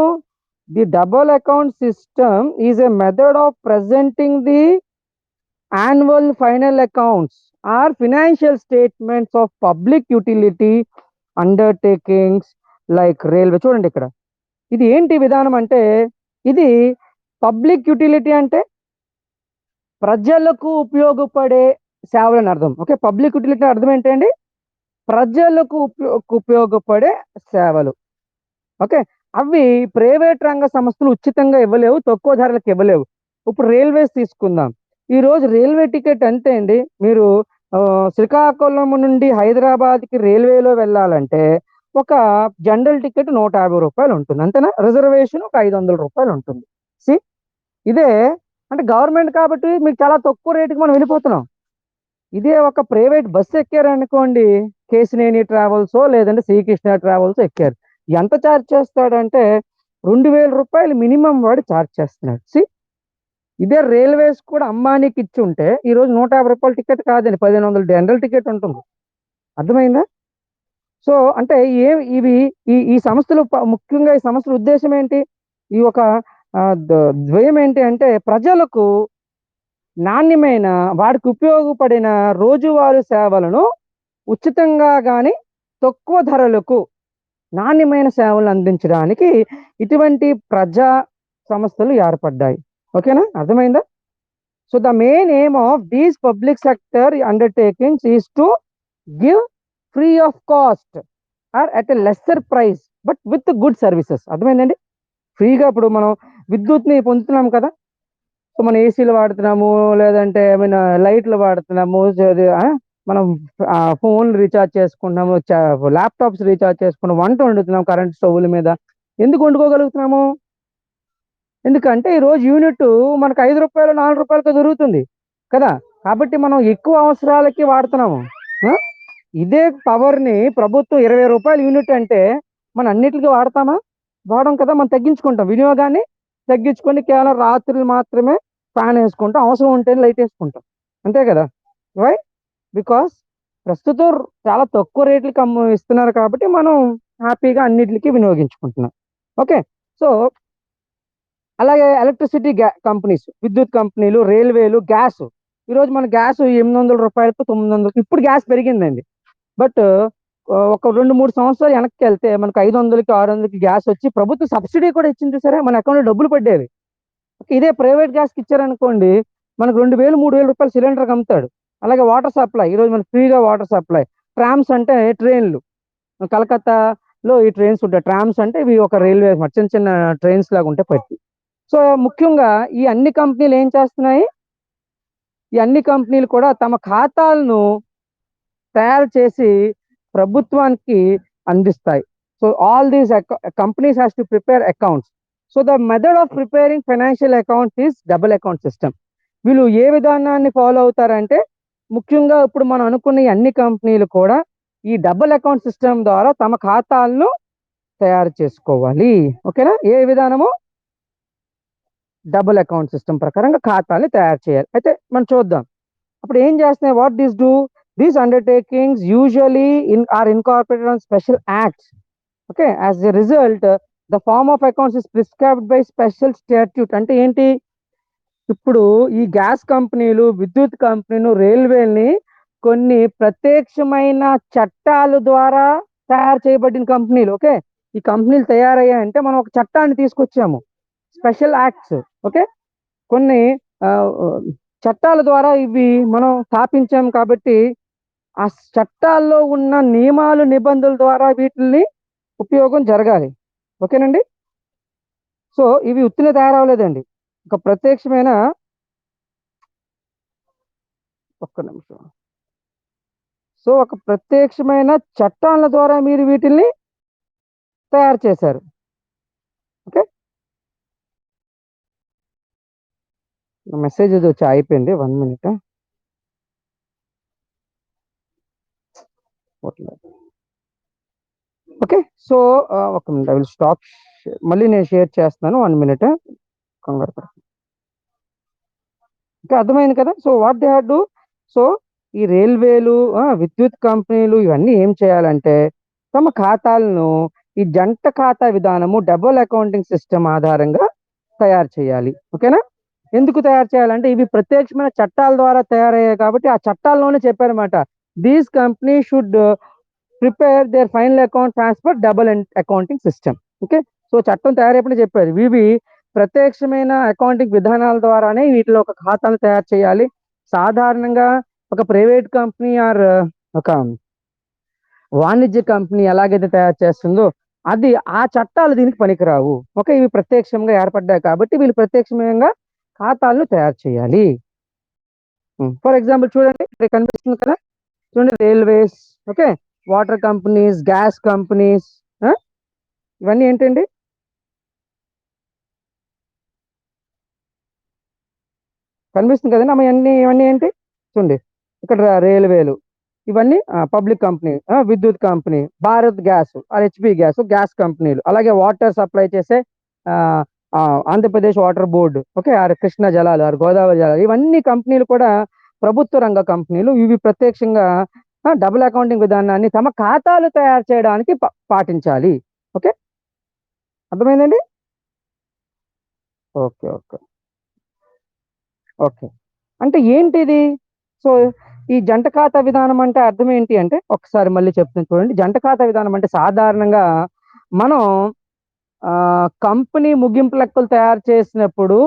Speaker 1: The double account system is a method of presenting the annual final accounts or financial statements of public utility undertakings like railway. చూడండి ఇక్కడ, ఇది ఏంటి విధానం అంటే, ఇది పబ్లిక్ యూటిలిటీ అంటే ప్రజలకు ఉపయోగపడే సేవలని అర్థం. ఓకే, పబ్లిక్ యూటిలిటీ అర్థం ఏంటండి? ప్రజలకు ఉపయోగపడే సేవలు. ఓకే, అవి ప్రైవేట్ రంగ సంస్థలు ఉచితంగా ఇవ్వలేవు, తక్కువ ధరలకు ఇవ్వలేవు. ఇప్పుడు రైల్వేస్ తీసుకుందాం. ఈ రోజు రైల్వే టికెట్ అంతే అండి. మీరు శ్రీకాకుళం నుండి హైదరాబాద్కి రైల్వేలో వెళ్ళాలంటే ఒక జనరల్ టికెట్ 150 రూపాయలు ఉంటుంది, అంతేనా? రిజర్వేషన్ ఒక 500 రూపాయలు ఉంటుంది. సి, ఇదే అంటే గవర్నమెంట్ కాబట్టి మీకు చాలా తక్కువ రేటుకి మనం వెళ్ళిపోతున్నాం. ఇదే ఒక ప్రైవేట్ బస్సు ఎక్కారు అనుకోండి, కేశినేని ట్రావెల్స్ లేదంటే శ్రీకృష్ణ ట్రావెల్స్ ఎక్కారు, ఎంత ఛార్జ్ చేస్తాడంటే 2000 రూపాయలు మినిమం వాడు ఛార్జ్ చేస్తున్నాడు. ఇదే రైల్వేస్ కూడా అంబానీకి ఇచ్చి ఉంటే ఈ రోజు 150 రూపాయల టికెట్ కాదండి, 1500 జనరల్ టికెట్ ఉంటుంది. అర్థమైందా? సో అంటే ఇవి ఈ సంస్థలు ముఖ్యంగా ఈ సంస్థల ఉద్దేశం ఏంటి? ఈ ఒక ద్వయం ఏంటి అంటే ప్రజలకు నాణ్యమైన వాడికి ఉపయోగపడిన రోజువారీ సేవలను ఉచితంగా కానీ తక్కువ ధరలకు నాణ్యమైన సేవలు అందించడానికి ఇటువంటి ప్రజా సంస్థలు ఏర్పడ్డాయి. ఓకేనా, అర్థమైందా? So the main aim of these public sector undertakings is to give free of cost or at a lesser price but with good services. అర్థమైందండి? ఫ్రీగా ఇప్పుడు మనం విద్యుత్ని పొందుతున్నాం కదా, సో మనం ఏసీలు వాడుతున్నాము, లేదంటే ఏమైనా లైట్లు వాడుతున్నాము, మనం ఫోన్లు రీఛార్జ్ చేసుకుంటున్నాము, ల్యాప్టాప్స్ రీఛార్జ్ చేసుకున్నాము, వంట వండుతున్నాం కరెంట్ స్టవ్ల మీద. ఎందుకు వండుకోగలుగుతున్నాము? ఎందుకంటే ఈరోజు యూనిట్ మనకు 5 రూపాయలు 4 రూపాయలతో దొరుకుతుంది కదా, కాబట్టి మనం ఎక్కువ అవసరాలకి వాడుతున్నాము. ఇదే పవర్ని ప్రభుత్వం 20 రూపాయల యూనిట్ అంటే మనం అన్నిటికీ వాడతామా? వాడడం కదా, మనం తగ్గించుకుంటాం, వినియోగాన్ని తగ్గించుకొని కేవలం రాత్రులు మాత్రమే ఫ్యాన్ వేసుకుంటాం, అవసరం ఉంటేనే లైట్ వేసుకుంటాం, అంతే కదా. వై? బికాస్ ప్రస్తుతం చాలా తక్కువ రేట్లకి ఇస్తున్నారు కాబట్టి మనం హ్యాపీగా అన్నిటికీ వినియోగించుకుంటున్నాం. ఓకే, సో అలాగే ఎలక్ట్రిసిటీ కంపెనీస్, విద్యుత్ కంపెనీలు, రైల్వేలు, గ్యాస్. ఈరోజు మన గ్యాస్ 800 రూపాయలతో 900, ఇప్పుడు గ్యాస్ పెరిగిందండి. బట్ ఒక 2-3 సంవత్సరాలు వెనక్కి వెళ్తే మనకు 500కి 600కి గ్యాస్ వచ్చి ప్రభుత్వం సబ్సిడీ కూడా ఇచ్చింది సరే, మన అకౌంట్లో డబ్బులు పడ్డేవి. ఇదే ప్రైవేట్ గ్యాస్కి ఇచ్చారనుకోండి, మనకు 2000-3000 రూపాయలు సిలిండర్కి అమ్ముతాడు. అలాగే వాటర్ సప్లై, ఈరోజు మనకు ఫ్రీగా వాటర్ సప్లై. ట్రామ్స్ అంటే ట్రైన్లు, కలకత్తాలో ఈ ట్రైన్స్ ఉంటాయి. ట్రామ్స్ అంటే ఇవి ఒక రైల్వే చిన్న చిన్న ట్రైన్స్ లాగా ఉంటాయి పట్టి. సో ముఖ్యంగా ఈ అన్ని కంపెనీలు ఏం చేస్తున్నాయి? ఈ అన్ని కంపెనీలు కూడా తమ ఖాతాలను తయారు చేసి ప్రభుత్వానికి అందిస్తాయి. So all these companies has to prepare accounts. So the method of preparing financial accounts is double account system. వీళ్ళు ఏ విధానాన్ని ఫాలో అవుతారంటే, ముఖ్యంగా ఇప్పుడు మనం అనుకున్న ఈ అన్ని కంపెనీలు కూడా ఈ డబుల్ అకౌంట్ సిస్టమ్ ద్వారా తమ ఖాతాలను తయారు చేసుకోవాలి. ఓకేనా? ఏ విధానము? డబుల్ అకౌంట్ సిస్టమ్ ప్రకారంగా ఖాతాల్ని తయారు చేయాలి. అయితే మనం చూద్దాం అప్పుడు ఏం చేస్తున్నాయి. What this do? These undertakings usually are incorporated on special acts. Okay, as a result the form of accounts is prescribed by special statute. అంటే ఏంటి? ఇప్పుడు ఈ గ్యాస్ కంపెనీలు, విద్యుత్ కంపెనీలు, రైల్వేని కొన్ని ప్రత్యక్షమైన చట్టాల ద్వారా తయారు చేయబడిన కంపెనీలు. ఓకే, ఈ కంపెనీలు తయారయ్యాయంటే మనం ఒక చట్టాన్ని తీసుకొచ్చాము, స్పెషల్ యాక్ట్స్. ఓకే, కొన్ని చట్టాల ద్వారా ఇవి మనం స్థాపించాం కాబట్టి ఆ చట్టాల్లో ఉన్న నియమాలు నిబంధనల ద్వారా వీటిని ఉపయోగం జరగాలి. ఓకేనండి? సో ఇవి ఉత్తినే తయారవలేదండి, ఒక ప్రత్యక్షమైన, ఒక్క నిమిషం, సో ఒక ప్రత్యక్షమైన చట్టాల ద్వారా మీరు వీటిల్ని తయారు చేశారు. ఓకే, మెసేజ్ వచ్చి అయిపోయింది, 1 minute. ఓకే, సో ఒక మినిట్, ఐ విల్ స్టాప్. మళ్ళీ నేను షేర్ చేస్తున్నాను, 1 minute. కంగారు పడకండి. ఓకే, అర్థమైంది కదా. So what they had do? So ఈ రైల్వేలు, విద్యుత్ కంపెనీలు ఇవన్నీ ఏం చేయాలంటే తమ ఖాతాలను ఈ జంట ఖాతా విధానము, డబుల్ అకౌంటింగ్ సిస్టమ్ ఆధారంగా తయారు చేయాలి. ఓకేనా? ఎందుకు తయారు చేయాలంటే ఇవి ప్రత్యక్షమైన చట్టాల ద్వారా తయారయ్యాయి కాబట్టి ఆ చట్టాల్లోనే చెప్పారన్నమాట, these company should prepare there final account transfer double accounting system. Okay, so చట్టం తయారైనప్పుడు చెప్పారు ఇవి ప్రత్యక్షమైన అకౌంటింగ్ విధానాల ద్వారానే వీటిలో ఒక ఖాతాను తయారు చేయాలి. సాధారణంగా ఒక ప్రైవేట్ కంపెనీ ఆర్ ఒక వాణిజ్య కంపెనీ ఎలాగైతే తయారు చేస్తుందో అది ఆ చట్టాలు దీనికి పనికిరావు. ఓకే, ఇవి ప్రత్యక్షంగా ఏర్పడ్డాయి కాబట్టి వీళ్ళు ప్రత్యక్షంగా ఖాతాలను తయారు చేయాలి. ఫర్ ఎగ్జాంపుల్ చూడండి, ఇక్కడ కనిపిస్తుంది కదా, చూడండి, railways, okay, water companies, gas companies, ఇవన్నీ ఏంటండి? కనిపిస్తుంది కదండి అమ్మ, ఇవన్నీ ఏంటి? చూడండి, ఇక్కడ రైల్వేలు, ఇవన్నీ పబ్లిక్ కంపెనీ, విద్యుత్ company, Bharat gas or HP gas gas కంపెనీలు, అలాగే వాటర్ సప్లై చేసే ఆ, ఆ, Andhra Pradesh water board, okay, or Krishna జలాలు ఆర్ గోదావరి జలాలు, ఇవన్నీ కంపెనీలు కూడా ప్రభుత్వ రంగ కంపెనీలు. ఇవి ప్రత్యక్షంగా డబుల్ అకౌంటింగ్ విధానాన్ని తమ ఖాతాలు తయారు చేయడానికి పాటించాలి. ఓకే, అర్థమైందండి? Okay okay okay. అంటే ఏంటిది? సో ఈ జంట ఖాతా విధానం అంటే అర్థం ఏంటి అంటే, ఒకసారి మళ్ళీ చెప్తాను చూడండి. జంట ఖాతా విధానం అంటే సాధారణంగా మనం కంపెనీ ముగింపు లెక్కలు తయారు చేసినప్పుడు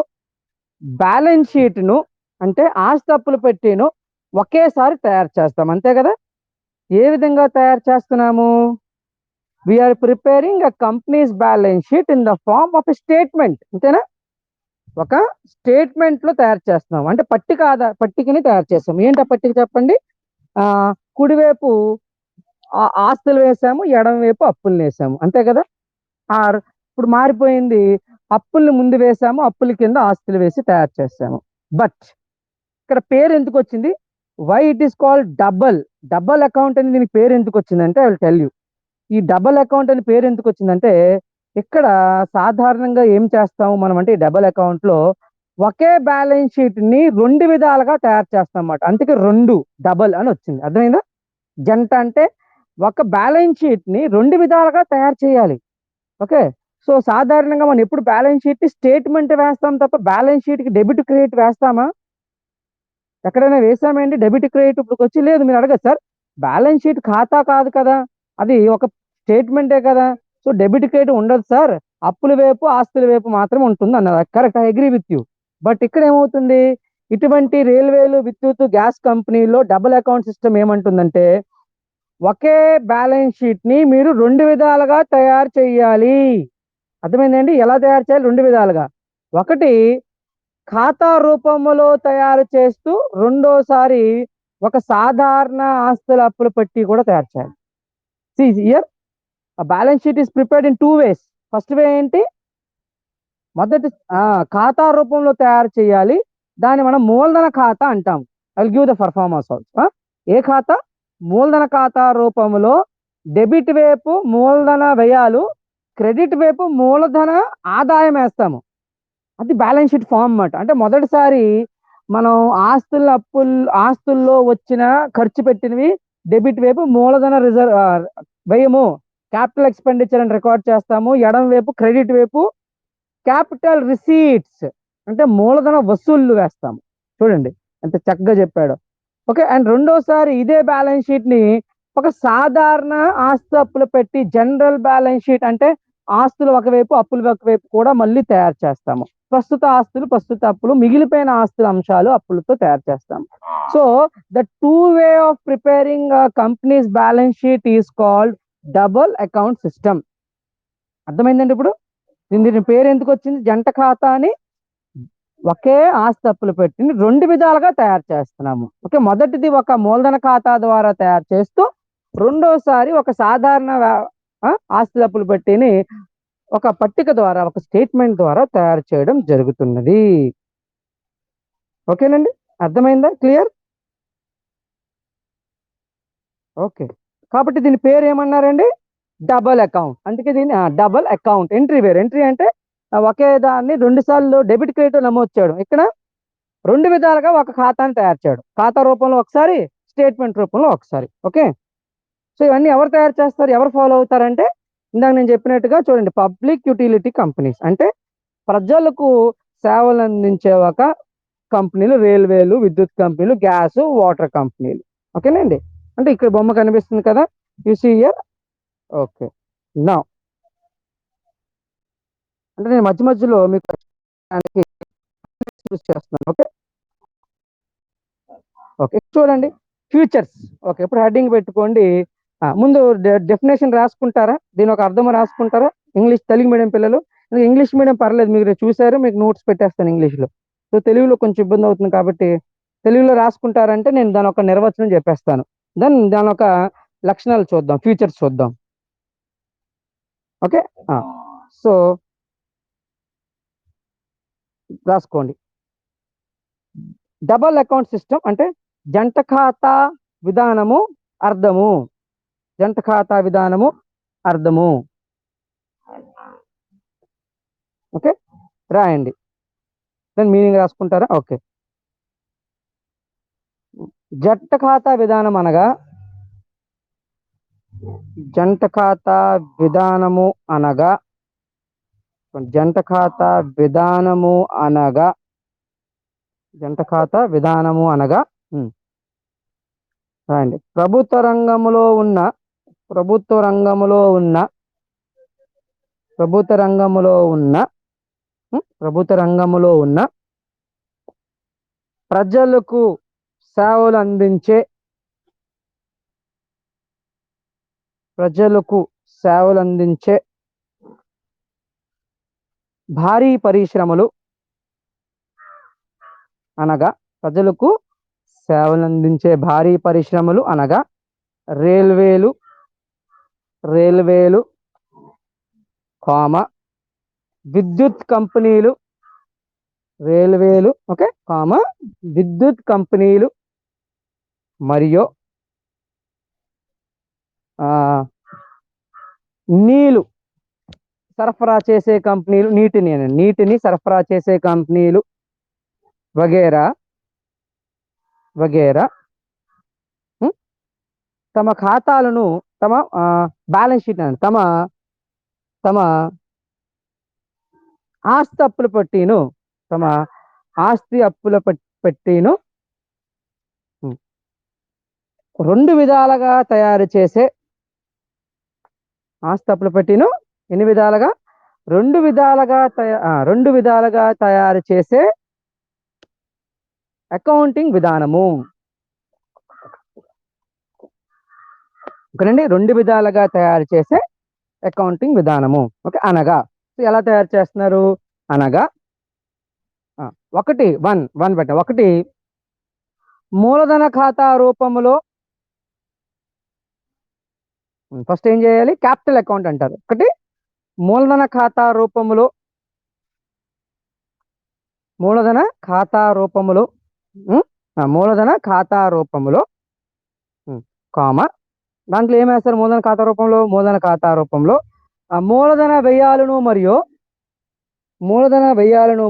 Speaker 1: బ్యాలెన్స్ షీట్ను, అంటే ఆస్తి అప్పులు పెట్టిను ఒకేసారి తయారు చేస్తాం, అంతే కదా? ఏ విధంగా తయారు చేస్తున్నాము? We are preparing a companies balance sheet in the form of a statement, అంతేనా? ఒక స్టేట్మెంట్ లో తయారు చేస్తున్నాం, అంటే పట్టికని తయారు చేస్తాం. ఏంటి ఆ పట్టిక చెప్పండి? ఆ కుడివైపు ఆస్తులు వేసాము, ఎడమ వైపు అప్పులు వేసాము, అంతే కదా? ఆర్ ఇప్పుడు మారిపోయింది, అప్పుల్ని ముందు వేసాము, అప్పుల కింద ఆస్తులు వేసి తయారు చేసాము. బట్ ఇక్కడ పేరు ఎందుకు వచ్చింది? Why it is called double double account అని దీనికి పేరు ఎందుకు వచ్చిందంటే ఐ విల్ టెల్ యూ. ఈ డబల్ అకౌంట్ అని పేరు ఎందుకు వచ్చిందంటే, ఇక్కడ సాధారణంగా ఏం చేస్తాము మనం అంటే, ఈ డబల్ అకౌంట్ లో ఒకే బ్యాలెన్స్ షీట్ ని రెండు విధాలుగా తయారు చేస్తాం అన్నమాట. అందుకే రెండు డబల్ అని వచ్చింది, అర్థమైందా? జంట అంటే ఒక బ్యాలెన్స్ షీట్ ని రెండు విధాలుగా తయారు చేయాలి. ఓకే, సో సాధారణంగా మనం ఎప్పుడు బ్యాలెన్స్ షీట్ స్టేట్మెంట్ వేస్తాం తప్ప బ్యాలెన్స్ షీట్ కి డెబిట్ క్రెడిట్ వేస్తామా? ఎక్కడైనా వేసామండి డెబిట్ క్రెడిట్? ఇప్పుడు వచ్చి లేదు. మీరు అడగదు సార్, బ్యాలెన్స్ షీట్ ఖాతా కాదు కదా, అది ఒక స్టేట్మెంటే కదా, సో డెబిట్ క్రెడిట్ ఉండదు సార్, అప్పుల వైపు ఆస్తుల వైపు మాత్రం ఉంటుంది అన్నారు. Correct, I agree with you. But ఇక్కడ ఏమవుతుంది, ఇటువంటి రైల్వేలు, విద్యుత్, గ్యాస్ కంపెనీలో డబుల్ అకౌంట్ సిస్టమ్ ఏమంటుందంటే, ఒకే బ్యాలెన్స్ షీట్ ని మీరు రెండు విధాలుగా తయారు చేయాలి. అర్థమైందండి? ఎలా తయారు చేయాలి? రెండు విధాలుగా. ఒకటి ఖాతా రూపంలో తయారు చేస్తూ, రెండోసారి ఒక సాధారణ ఆస్తుల అప్పుల పట్టి కూడా తయారు చేయాలి. Here balance sheet is prepared in two ways. First way ఏంటి? మొదటి ఖాతా రూపంలో తయారు చేయాలి, దాన్ని మనం మూలధన ఖాతా అంటాం. I will give the performance also. ఏ ఖాతా? మూలధన ఖాతా రూపంలో డెబిట్ వైపు మూలధన వ్యయాలు, క్రెడిట్ వైపు మూలధన ఆదాయం వేస్తాము. అది బ్యాలెన్స్ షీట్ ఫామ్ అన్నమాట. అంటే మొదటిసారి మనం ఆస్తుల్లో వచ్చిన ఖర్చు పెట్టినవి డెబిట్ వైపు మూలధన రిజర్వ్ వ్యయము, క్యాపిటల్ ఎక్స్పెండిచర్ అని రికార్డ్ చేస్తాము. ఎడమ వైపు క్రెడిట్ వైపు క్యాపిటల్ రిసీట్స్, అంటే మూలధన వసూళ్లు వేస్తాము. చూడండి ఎంత చక్కగా చెప్పాడు. ఓకే, అండ్ రెండోసారి ఇదే బ్యాలెన్స్ షీట్ ని ఒక సాధారణ ఆస్తు అప్పులు పెట్టి, జనరల్ బ్యాలెన్స్ షీట్ అంటే ఆస్తులు ఒకవైపు అప్పులు ఒకవైపు కూడా మళ్ళీ తయారు చేస్తాము. ప్రస్తుత ఆస్తులు, ప్రస్తుత అప్పులు, మిగిలిపోయిన ఆస్తుల అంశాలు అప్పులతో తయారు చేస్తాము. So the two way of preparing companies balance sheet is called double account system. అర్థమైందండి? ఇప్పుడు దీని పేరు ఎందుకు వచ్చింది? జంట ఖాతా అని. ఒకే ఆస్తి అప్పులు పెట్టి రెండు విధాలుగా తయారు చేస్తున్నాము. ఓకే, మొదటిది ఒక మూలధన ఖాతా ద్వారా తయారు చేస్తూ, రెండోసారి ఒక సాధారణ ఆస్తి అప్పులు పెట్టిని ఒక పట్టిక ద్వారా, ఒక స్టేట్మెంట్ ద్వారా తయారు చేయడం జరుగుతున్నది. ఓకేనండి, అర్థమైందా? క్లియర్? ఓకే, కాబట్టి దీని పేరు ఏమన్నారండి? Double account. అందుకే దీన్ని డబల్ అకౌంట్. ఎంట్రీ వేరు. ఎంట్రీ అంటే ఒకే దాన్ని రెండు సార్లు డెబిట్ క్రెడిట్ నమోదు చేయడం. ఇక్కడ రెండు విధాలుగా ఒక ఖాతాని తయారు చేయడం, ఖాతా రూపంలో ఒకసారి, స్టేట్మెంట్ రూపంలో ఒకసారి. ఓకే, సో ఇవన్నీ ఎవరు తయారు చేస్తారు, ఎవరు ఫాలో అవుతారంటే, ఇందాక నేను చెప్పినట్టుగా చూడండి, పబ్లిక్ యూటిలిటీ కంపెనీస్ అంటే ప్రజలకు సేవలు అందించే ఒక కంపెనీలు, రైల్వేలు, విద్యుత్ కంపెనీలు, గ్యాస్, వాటర్ కంపెనీలు. ఓకేనండి, అంటే ఇక్కడ బొమ్మ కనిపిస్తుంది కదా, యు సీ హియర్. ఓకే, నా అంటే నేను మధ్య మధ్యలో మీకు యూజ్ చేస్తున్నాను. ఓకే ఓకే, చూడండి ఫ్యూచర్స్. ఓకే, ఇప్పుడు హెడ్డింగ్ పెట్టుకోండి. ముందు డెఫినేషన్ రాసుకుంటారా? దీని ఒక అర్థం రాసుకుంటారా? ఇంగ్లీష్, తెలుగు మీడియం పిల్లలు, ఇంగ్లీష్ మీడియం పర్లేదు, మీరు చూసారు, మీకు నోట్స్ పెట్టేస్తాను ఇంగ్లీష్లో. సో తెలుగులో కొంచెం ఇబ్బంది అవుతుంది కాబట్టి తెలుగులో రాసుకుంటారంటే నేను దాని ఒక నిర్వచనం చెప్పేస్తాను. దాని ఒక లక్షణాలు చూద్దాం, ఫ్యూచర్స్ చూద్దాం. ఓకే, సో రాసుకోండి. డబల్ అకౌంట్ సిస్టమ్ అంటే జంట ఖాతా విధానము అర్థము. జంట ఖాతా విధానము అర్థము. ఓకే, రాయండి. దాని మీనింగ్ రాసుకుంటారా? ఓకే. జంట ఖాతా విధానం అనగా, జంట ఖాతా విధానము అనగా, జంట ఖాతా విధానము అనగా, జంట ఖాతా విధానము అనగా రాయండి. ప్రభుత్వ రంగంలో ఉన్న ప్రభుత్వ రంగంలో ఉన్న ప్రభుత్వ రంగంలో ఉన్న ప్రభుత్వ రంగంలో ఉన్న ప్రజలకు సేవలు అందించే ప్రజలకు సేవలు అందించే భారీ పరిశ్రమలు అనగా, ప్రజలకు సేవలు అందించే భారీ పరిశ్రమలు అనగా రైల్వేలు కామ విద్యుత్ కంపెనీలు, రైల్వేలు ఓకే కామ విద్యుత్ కంపెనీలు మరియు నీళ్లు సరఫరా చేసే కంపెనీలు, నీటిని సరఫరా చేసే కంపెనీలు వగేరా వగేరా తమ ఖాతాలను, తమ బ్యాలెన్స్ షీట్ అని తమ ఆస్తి అప్పుల పట్టీను తమ ఆస్తి అప్పుల పట్టీను రెండు విధాలుగా తయారు చేసే ఆస్తి అప్పుల పట్టీను ఎన్ని విధాలుగా? రెండు విధాలుగా తయారు చేసే అకౌంటింగ్ విధానము. ఓకేనండి, రెండు విధాలుగా తయారు చేసే అకౌంటింగ్ విధానము. ఓకే, అనగా ఎలా తయారు చేస్తున్నారు అనగా, ఒకటి మూలధన ఖాతా రూపంలో, ఫస్ట్ ఏం చేయాలి? క్యాపిటల్ అకౌంట్ అంటారు. ఒకటి మూలధన ఖాతా రూపంలో, మూలధన ఖాతా రూపంలో కామ దాంట్లో ఏం వేస్తారు? మూలధన ఖాతా రూపంలో మూలధన వ్యయాలను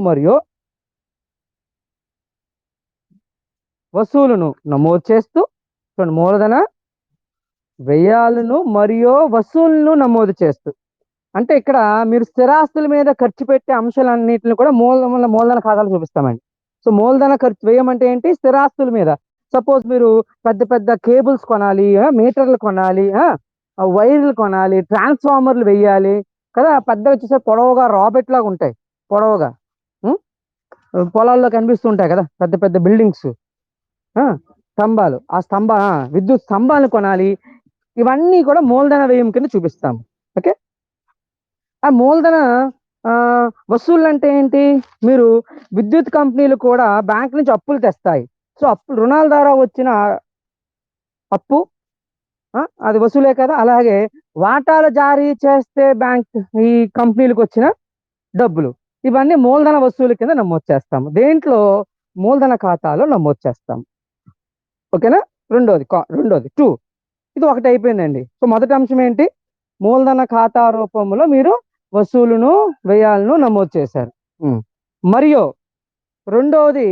Speaker 1: మరియు వసూలును నమోదు చేస్తూ, మూలధన వ్యయాలను మరియు వసూళ్లను నమోదు చేస్తూ, అంటే ఇక్కడ మీరు స్థిరాస్తుల మీద ఖర్చు పెట్టే అంశాలన్నింటిని కూడా మూలధన ఖాతాలు చూపిస్తామండి. సో మూలధన ఖర్చు వ్యయం అంటే ఏంటి? స్థిరాస్తుల మీద. సపోజ్ మీరు పెద్ద పెద్ద కేబుల్స్ కొనాలి, మీటర్లు కొనాలి, వైర్లు కొనాలి, ట్రాన్స్ఫార్మర్లు వేయాలి కదా, పెద్దగా వచ్చేసే పొడవుగా రాబెట్ లాగా ఉంటాయి, పొడవుగా పొలాల్లో కనిపిస్తుంటాయి కదా పెద్ద పెద్ద బిల్డింగ్స్, స్తంభాలు, విద్యుత్ స్తంభాలను కొనాలి. ఇవన్నీ కూడా మూలధన వ్యయం కింద చూపిస్తాము. ఓకే, ఆ మూలధన వసూళ్ళు అంటే ఏంటి? మీరు విద్యుత్ కంపెనీలు కూడా బ్యాంక్ నుంచి అప్పులు తెస్తాయి. సో రుణాల ద్వారా వచ్చిన అప్పు అది వసూలే కదా. అలాగే వాటాలు జారీ చేస్తే బ్యాంక్ ఈ కంపెనీలకు వచ్చిన డబ్బులు, ఇవన్నీ మూలధన వసూలు కింద నమోదు చేస్తాము. దేంట్లో? మూలధన ఖాతాలో నమోదు చేస్తాము. ఓకేనా? రెండోది 2, ఇది ఒకటి అయిపోయిందండి. సో మొదటి అంశం ఏంటి? మూలధన ఖాతా రూపంలో మీరు వసూలును వ్యయాలను నమోదు చేశారు. మరియు రెండవది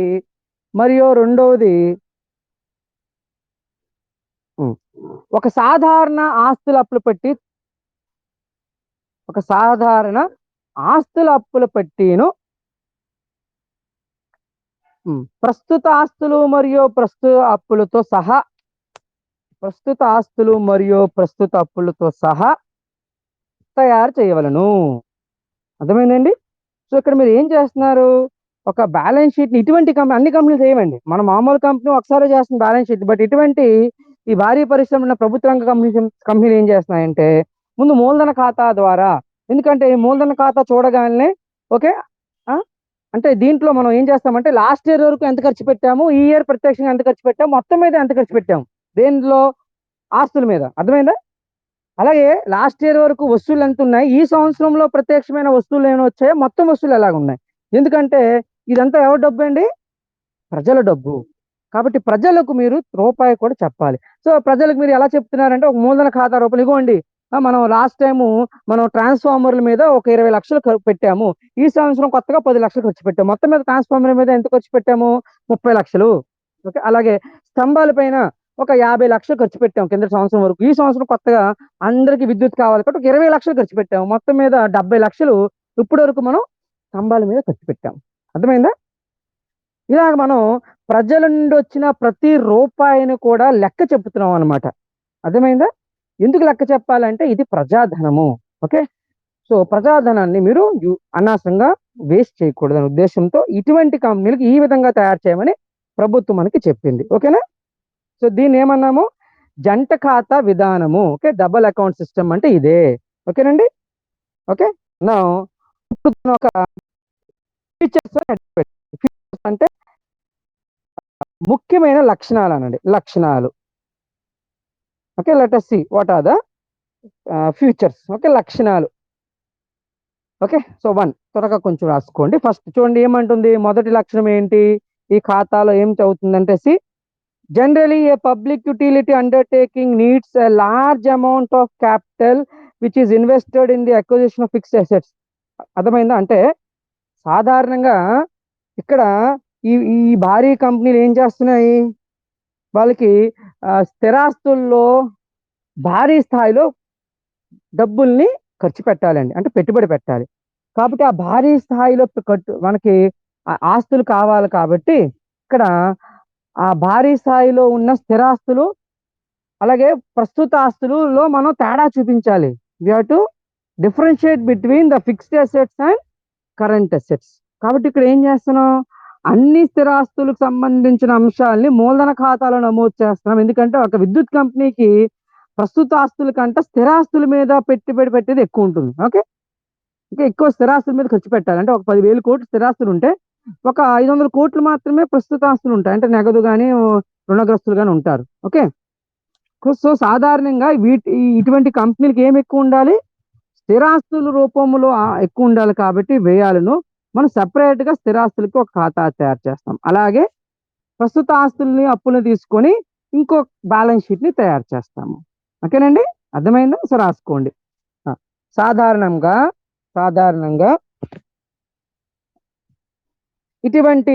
Speaker 1: ఒక సాధారణ ఆస్తుల అప్పుల పట్టీను ప్రస్తుత ఆస్తులు మరియు ప్రస్తుత అప్పులతో సహా తయారు చేయవలను. అర్థమైందండి? సో ఇక్కడ మీరు ఏం చేస్తున్నారు? ఒక బ్యాలెన్స్ షీట్, ఇటువంటి అన్ని కంపెనీలు చేయమండి. మన మామూలు కంపెనీ ఒకసారి చేస్తున్న బ్యాలెన్స్ షీట్, బట్ ఇటువంటి ఈ భారీ పరిశ్రమ ఉన్న ప్రభుత్వ రంగ కంపెనీలు ఏం చేస్తున్నాయంటే ముందు మూలధన ఖాతా ద్వారా, ఎందుకంటే మూలధన ఖాతా చూడగానే ఓకే అంటే దీంట్లో మనం ఏం చేస్తామంటే లాస్ట్ ఇయర్ వరకు ఎంత ఖర్చు పెట్టాము, ఈ ఇయర్ ప్రత్యక్షంగా ఎంత ఖర్చు పెట్టాము, మొత్తం మీద ఎంత ఖర్చు పెట్టాము, దేంట్లో? ఆస్తుల మీద. అర్థమైందా? అలాగే లాస్ట్ ఇయర్ వరకు వస్తువులు ఎంత ఉన్నాయి, ఈ సంవత్సరంలో ప్రత్యక్షమైన వస్తువులు ఏమైనా వచ్చాయో, మొత్తం వస్తువులు ఎలాగ ఉన్నాయి. ఎందుకంటే ఇదంతా ఎవరి డబ్బు అండి? ప్రజల డబ్బు. కాబట్టి ప్రజలకు మీరు రూపాయి కూడా చెప్పాలి. సో ప్రజలకు మీరు ఎలా చెప్తున్నారంటే ఒక మూలధన ఖాతా రూపంలో ఇగోండి మనం లాస్ట్ టైము మనం ట్రాన్స్ఫార్మర్ల మీద ఒక 20 లక్షలు పెట్టాము. ఈ సంవత్సరం కొత్తగా 10 లక్షలు ఖర్చు పెట్టాము. మొత్తం మీద ట్రాన్స్ఫార్మర్ మీద ఎంత ఖర్చు పెట్టాము? 30 లక్షలు. ఓకే, అలాగే స్తంభాల పైన ఒక 50 లక్షలు ఖర్చు పెట్టాము కింద సంవత్సరం వరకు. ఈ సంవత్సరం కొత్తగా అందరికి విద్యుత్ కావాలి కాబట్టి ఒక 20 లక్షలు ఖర్చు పెట్టాము. మొత్తం మీద 70 లక్షలు ఇప్పటి వరకు మనం స్తంభాల మీద ఖర్చు పెట్టాము. అర్థమైందా? ఇలాగ మనం ప్రజల నుండి వచ్చిన ప్రతి రూపాయిని కూడా లెక్క చెప్తున్నాం అనమాట. అర్థమైందా? ఎందుకు లెక్క చెప్పాలంటే ఇది ప్రజాధనము. ఓకే, సో ప్రజాధనాన్ని మీరు అనవసరంగా వేస్ట్ చేయకూడదనే ఉద్దేశంతో ఇటువంటి కంపెనీలకు ఈ విధంగా తయారు చేయమని ప్రభుత్వం మనకి చెప్పింది. ఓకేనా? సో దీన్ని ఏమన్నాము? జంట ఖాతా విధానము. ఓకే, డబుల్ అకౌంట్ సిస్టమ్ అంటే ఇదే. ఓకేనండి? ఓకే, నా ఒక ఫీచర్స్ అంటే ముఖ్యమైన లక్షణాలు అనండి, లక్షణాలు. Okay, let us see what are the features. Okay, లక్షణాలు. ఓకే, సో 1 త్వరగా కొంచెం రాసుకోండి. ఫస్ట్ చూడండి ఏమంటుంది, మొదటి లక్షణం ఏంటి? ఈ ఖాతాలో ఏం చదువుతుందంటే generally a public utility undertaking needs a large amount of capital which is invested in the acquisition of fixed assets. అర్థమైందా? అంటే సాధారణంగా ఇక్కడ ఈ ఈ భారీ కంపెనీలు ఏం చేస్తున్నాయి, వాళ్ళకి స్థిరాస్తుల్లో భారీ స్థాయిలో డబ్బుల్ని ఖర్చు పెట్టాలండి, అంటే పెట్టుబడి పెట్టాలి. కాబట్టి ఆ భారీ స్థాయిలో మనకి ఆస్తులు కావాలి. కాబట్టి ఇక్కడ ఆ భారీ స్థాయిలో ఉన్న స్థిరాస్తులు అలాగే ప్రస్తుత ఆస్తులలో మనం తేడా చూపించాలి. We have to differentiate between the fixed assets and current assets. కాబట్టి ఇక్కడ ఏం చేస్తున్నాం, అన్ని స్థిరాస్తులకు సంబంధించిన అంశాలని మూలధన ఖాతాలో నమోదు చేస్తున్నాం. ఎందుకంటే ఒక విద్యుత్ కంపెనీకి ప్రస్తుత ఆస్తుల కంటే స్థిరాస్తుల మీద పెట్టుబడి పెట్టేది ఎక్కువ ఉంటుంది. ఓకే, ఇంకా ఎక్కువ స్థిరాస్తుల మీద ఖర్చు పెట్టాలి. అంటే ఒక 10,000 కోట్లు స్థిరాస్తులు ఉంటే ఒక 500 కోట్లు మాత్రమే ప్రస్తుత ఆస్తులు ఉంటాయి. అంటే నగదు కానీ రుణగ్రస్తులు కానీ ఉంటారు. ఓకే, సో సాధారణంగా ఇటువంటి కంపెనీలకు ఏమి ఎక్కువ ఉండాలి, స్థిరాస్తుల రూపంలో ఎక్కువ ఉండాలి. కాబట్టి వ్యయాలను మనం సెపరేట్ గా స్థిరాస్తులకి ఒక ఖాతా తయారు చేస్తాం. అలాగే ప్రస్తుత ఆస్తుల్ని అప్పులను తీసుకొని ఇంకో బ్యాలెన్స్ షీట్ ని తయారు చేస్తాము. ఓకేనండి? అర్థమైందా? సో రాసుకోండి. సాధారణంగా ఇటువంటి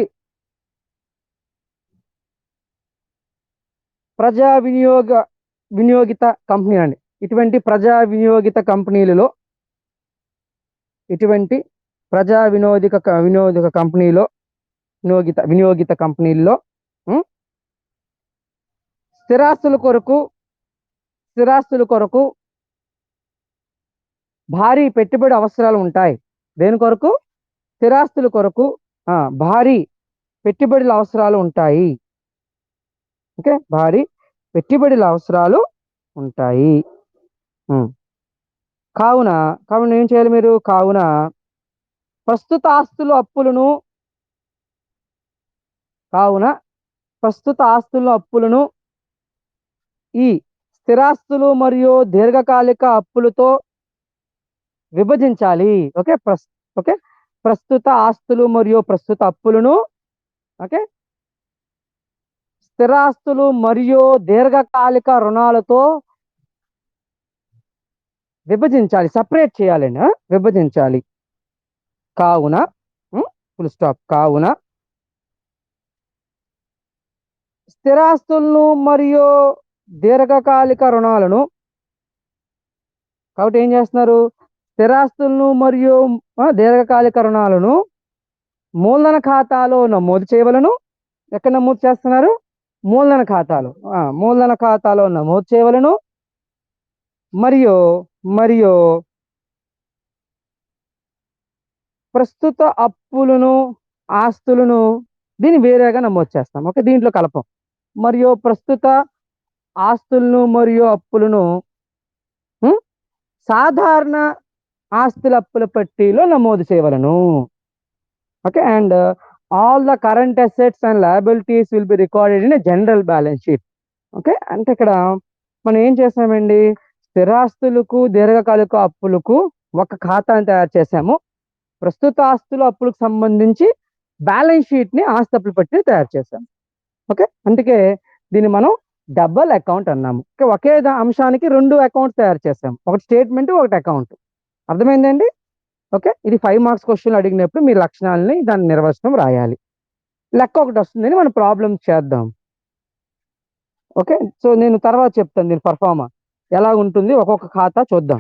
Speaker 1: ప్రజా వినియోగిత కంపెనీ అండి, ఇటువంటి ప్రజా వినియోగిత కంపెనీలలో వినియోగిత కంపెనీల్లో స్థిరాస్తుల కొరకు భారీ పెట్టుబడి అవసరాలు ఉంటాయి. దేని కొరకు? స్థిరాస్తుల కొరకు భారీ పెట్టుబడుల అవసరాలు ఉంటాయి. ఓకే, భారీ పెట్టుబడుల అవసరాలు ఉంటాయి. కావున ఏం చేయాలి మీరు? కావున ప్రస్తుత ఆస్తుల అప్పులను ఈ స్థిరాస్తులు మరియు దీర్ఘకాలిక అప్పులతో విభజించాలి. ఓకే, ప్రస్తుత ఆస్తులు మరియు ప్రస్తుత అప్పులను స్థిరాస్తులు మరియు దీర్ఘకాలిక రుణాలతో విభజించాలి, సపరేట్ చేయాలండి, విభజించాలి. కావున ఫుల్ స్టాప్. కావున స్థిరాస్తులను మరియు దీర్ఘకాలిక రుణాలను, కాబట్టి ఏం చేస్తున్నారు, స్థిరాస్తులను మరియు దీర్ఘకాలిక రుణాలను మూలధన ఖాతాలో నమోదు చేయవలను. ఎక్కడ నమోదు చేస్తున్నారు? మూలధన ఖాతాలో నమోదు చేయవలను. మరియు ప్రస్తుత అప్పులను ఆస్తులను దీన్ని వేరేగా నమోదు చేస్తాం. ఓకే, దీంట్లో కలపం. మరియు ప్రస్తుత ఆస్తులను మరియు అప్పులను సాధారణ ఆస్తుల అప్పుల పట్టీలో నమోదు చేయవలను. Okay, and all the current assets and liabilities will be recorded in a general balance sheet. Okay, అంటే ఇక్కడ మనం ఏం చేసామండి, స్థిరాస్తులకు దీర్ఘకాలిక అప్పులకు ఒక ఖాతాను తయారు చేసాము. ప్రస్తుత ఆస్తుల అప్పులకు సంబంధించి బ్యాలెన్స్ షీట్ ని ఆస్తి అప్పుల పట్టిని తయారు చేసాము. ఓకే, అందుకే దీన్ని మనం డబల్ అకౌంట్ అన్నాము. ఒకే అంశానికి 2 అకౌంట్స్ తయారు చేసాము, ఒకటి స్టేట్మెంట్, ఒకటి అకౌంట్. అర్థమైందండి? ఓకే, ఇది 5 మార్క్స్ క్వశ్చన్ అడిగినప్పుడు మీ లక్షణాలని దాని నిర్వచనం రాయాలి. లెక్క ఒకటి వస్తుందని మనం ప్రాబ్లం చేద్దాం. ఓకే, సో నేను తర్వాత చెప్తాను దీని పర్ఫార్మా ఎలా ఉంటుంది, ఒక్కొక్క ఖాతా చూద్దాం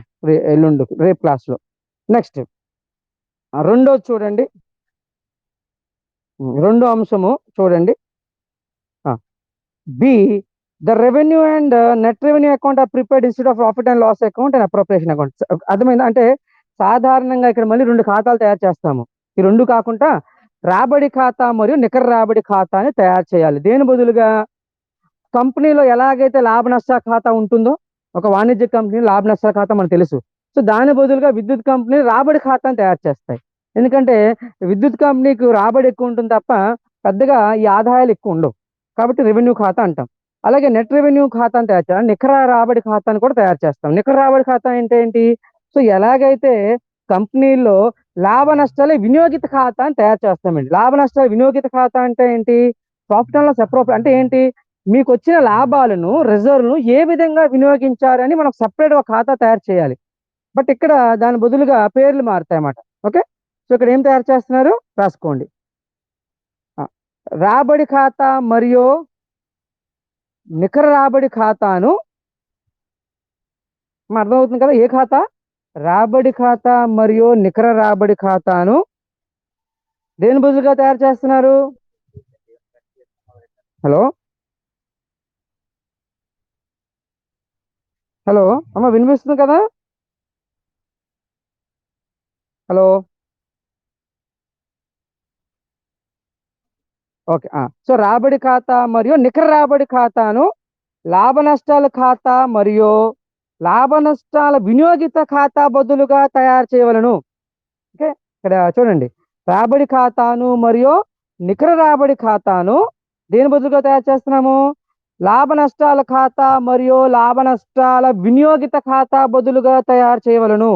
Speaker 1: ఎల్లుండి రేపు క్లాస్లో. నెక్స్ట్ రెండోది చూడండి, రెండో అంశము చూడండి. Be the revenue and net revenue account are prepared instead of profit and loss account and appropriation account. అర్థమైందా? అంటే సాధారణంగా ఇక్కడ మళ్ళీ 2 ఖాతాలు తయారు చేస్తాము. ఈ 2 కాకుండా రాబడి ఖాతా మరియు నికర రాబడి ఖాతాని తయారు చేయాలి. దేని బదులుగా కంపెనీలో ఎలాగైతే లాభ నష్ట ఖాతా ఉంటుందో, ఒక వాణిజ్య కంపెనీ లాభ నష్ట ఖాతా మనకు తెలుసు. సో దాని బదులుగా విద్యుత్ కంపెనీ రాబడి ఖాతాను తయారు చేస్తాయి. ఎందుకంటే విద్యుత్ కంపెనీకి రాబడి ఎక్కువ ఉంటుంది తప్ప పెద్దగా ఈ ఆదాయాలు ఎక్కువ ఉండవు, కాబట్టి రెవెన్యూ ఖాతా అంటాం. అలాగే నెట్ రెవెన్యూ ఖాతాను తయారు చేయాలి, నికర రాబడి ఖాతాను కూడా తయారు చేస్తాం. నికర రాబడి ఖాతా అంటే ఏంటి? సో ఎలాగైతే కంపెనీల్లో లాభ నష్టాల వినియోగిత ఖాతా అని తయారు చేస్తామండి. లాభ నష్టాల వినియోగిత ఖాతా అంటే ఏంటి? ప్రాఫిట్ అండ్ లాస్ అప్రోప్రియేట్ అంటే ఏంటి? మీకు వచ్చిన లాభాలను, రిజర్వ్ను ఏ విధంగా వినియోగించారని మనం సపరేట్ ఒక ఖాతా తయారు చేయాలి. బట్ ఇక్కడ దాని బదులుగా పేర్లు మారుతాయి అన్నమాట. ఓకే, సో ఇక్కడ ఏం తయారు చేస్తున్నారు రాసుకోండి. రాబడి ఖాతా మరియు నికర రాబడి ఖాతాను, అర్థమవుతుంది కదా? ఏ ఖాతా? రాబడి ఖాతా మరియు నికర రాబడి ఖాతాను దేని బదులుగా తయారు చేస్తున్నారు? హలో హలో అమ్మ, వినిపిస్తుంది కదా? Hello, okay. సో రాబడి ఖాతా మరియు నికర రాబడి ఖాతాను లాభ నష్టాల ఖాతా మరియు లాభ నష్టాల వినియోగిత ఖాతా బదులుగా తయారు చేయవలను. ఓకే, ఇక్కడ చూడండి, రాబడి ఖాతాను మరియు నికర రాబడి ఖాతాను దేని బదులుగా తయారు చేస్తున్నాము? లాభ నష్టాల ఖాతా మరియు లాభ నష్టాల వినియోగిత ఖాతా బదులుగా తయారు చేయవలను.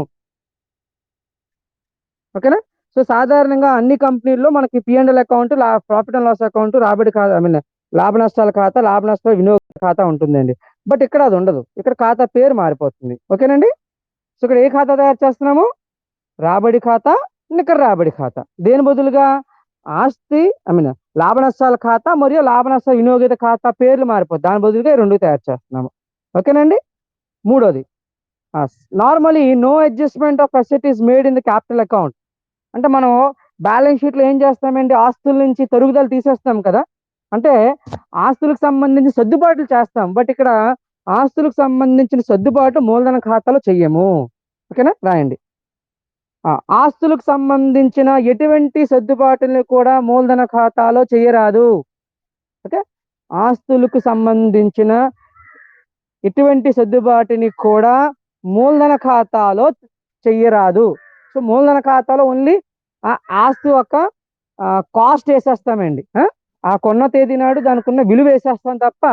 Speaker 1: ఓకేనా? సో సాధారణంగా అన్ని కంపెనీల్లో మనకి P&L account, profit and loss account, రాబడి ఖాతా, ఐ మీన్ లాభ నష్టాల ఖాతా, లాభ నష్టాల వినియోగ ఖాతా ఉంటుందండి. బట్ ఇక్కడ అది ఉండదు, ఇక్కడ ఖాతా పేరు మారిపోతుంది. ఓకేనండి? సో ఇక్కడ ఏ ఖాతా తయారు చేస్తున్నాము? రాబడి ఖాతా, నికర రాబడి ఖాతా. దేని బదులుగా? ఆస్తి, ఐ మీన్ లాభ నష్టాల ఖాతా మరియు లాభ నష్ట వినియోగిత ఖాతా పేర్లు మారిపోతుంది. దాని బదులుగా 2 తయారు చేస్తున్నాము. ఓకేనండి? మూడోది, normally no adjustment of asset is made in the capital account. అంటే మనం బ్యాలెన్స్ షీట్లో ఏం చేస్తామండి? ఆస్తుల నుంచి తరుగుదల తీసేస్తాం కదా, అంటే ఆస్తులకు సంబంధించి సర్దుబాట్లు చేస్తాం. బట్ ఇక్కడ ఆస్తులకు సంబంధించిన సర్దుబాటు మూలధన ఖాతాలో చెయ్యము. ఓకేనా? రాయండి. ఆస్తులకు సంబంధించిన ఎటువంటి సర్దుబాటుని కూడా మూలధన ఖాతాలో చేయరాదు. ఓకే, ఆస్తులకు సంబంధించిన ఎటువంటి సర్దుబాటుని కూడా మూలధన ఖాతాలో చెయ్యరాదు. సో మూలధన ఖాతాలో ఓన్లీ ఆ ఆస్తి యొక్క కాస్ట్ వేసేస్తామండి. ఆ కొన్న తేదీ నాడు దానికి ఉన్న విలువ వేసేస్తాం తప్ప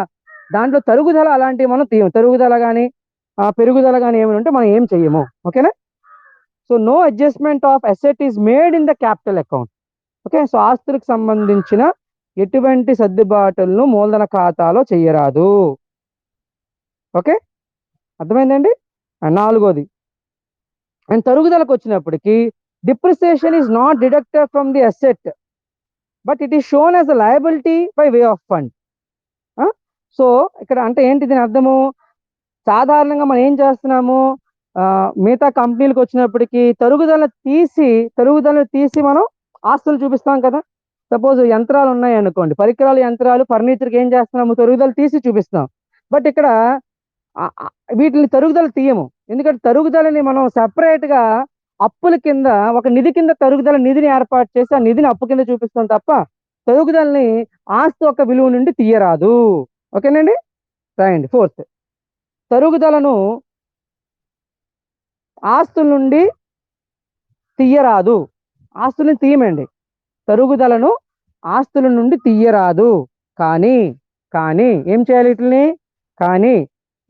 Speaker 1: దాంట్లో తరుగుదల అలాంటివి మనం తీయం. తరుగుదల కానీ పెరుగుదల కానీ ఏమైనా ఉంటే మనం ఏం చెయ్యము. ఓకేనా? So no adjustment of asset is made in the capital account. Okay, so ఆస్తులకు సంబంధించిన ఎటువంటి సర్దుబాటులను మూలధన ఖాతాలో చెయ్యరాదు. ఓకే, అర్థమైందండి? నాలుగోది, అండ్ తరుగుదలకు వచ్చినప్పటికీ depreciation is not deducted from the asset but it is shown as a liability by way of fund. So ఇక్కడ అంటే ఏంటి దీని అర్థము? సాధారణంగా మనం ఏం చేస్తున్నాము, మిగతా కంపెనీలకు వచ్చినప్పటికీ తరుగుదలను తీసి మనం ఆస్తులు చూపిస్తాం కదా. సపోజ్ యంత్రాలు ఉన్నాయి అనుకోండి, పరికరాలు, యంత్రాలు, ఫర్నిచర్కి ఏం చేస్తున్నాము? తరుగుదల తీసి చూపిస్తాం. బట్ ఇక్కడ వీటిని తరుగుదల తీయము. ఎందుకంటే తరుగుదలని మనం సెపరేట్గా అప్పుల కింద, ఒక నిధి కింద తరుగుదల నిధిని ఏర్పాటు చేసి ఆ నిధిని అప్పు కింద చూపిస్తాం తప్ప తరుగుదలని ఆస్తి యొక్క విలువ నుండి తీయరాదు. ఓకేనండి? రాయండి. ఫోర్త్, తరుగుదలను ఆస్తుల నుండి తీయరాదు. ఆస్తులను తీయమండి, తరుగుదలను ఆస్తుల నుండి తీయరాదు. కానీ కానీ ఏం చేయాలి వీటిని? కానీ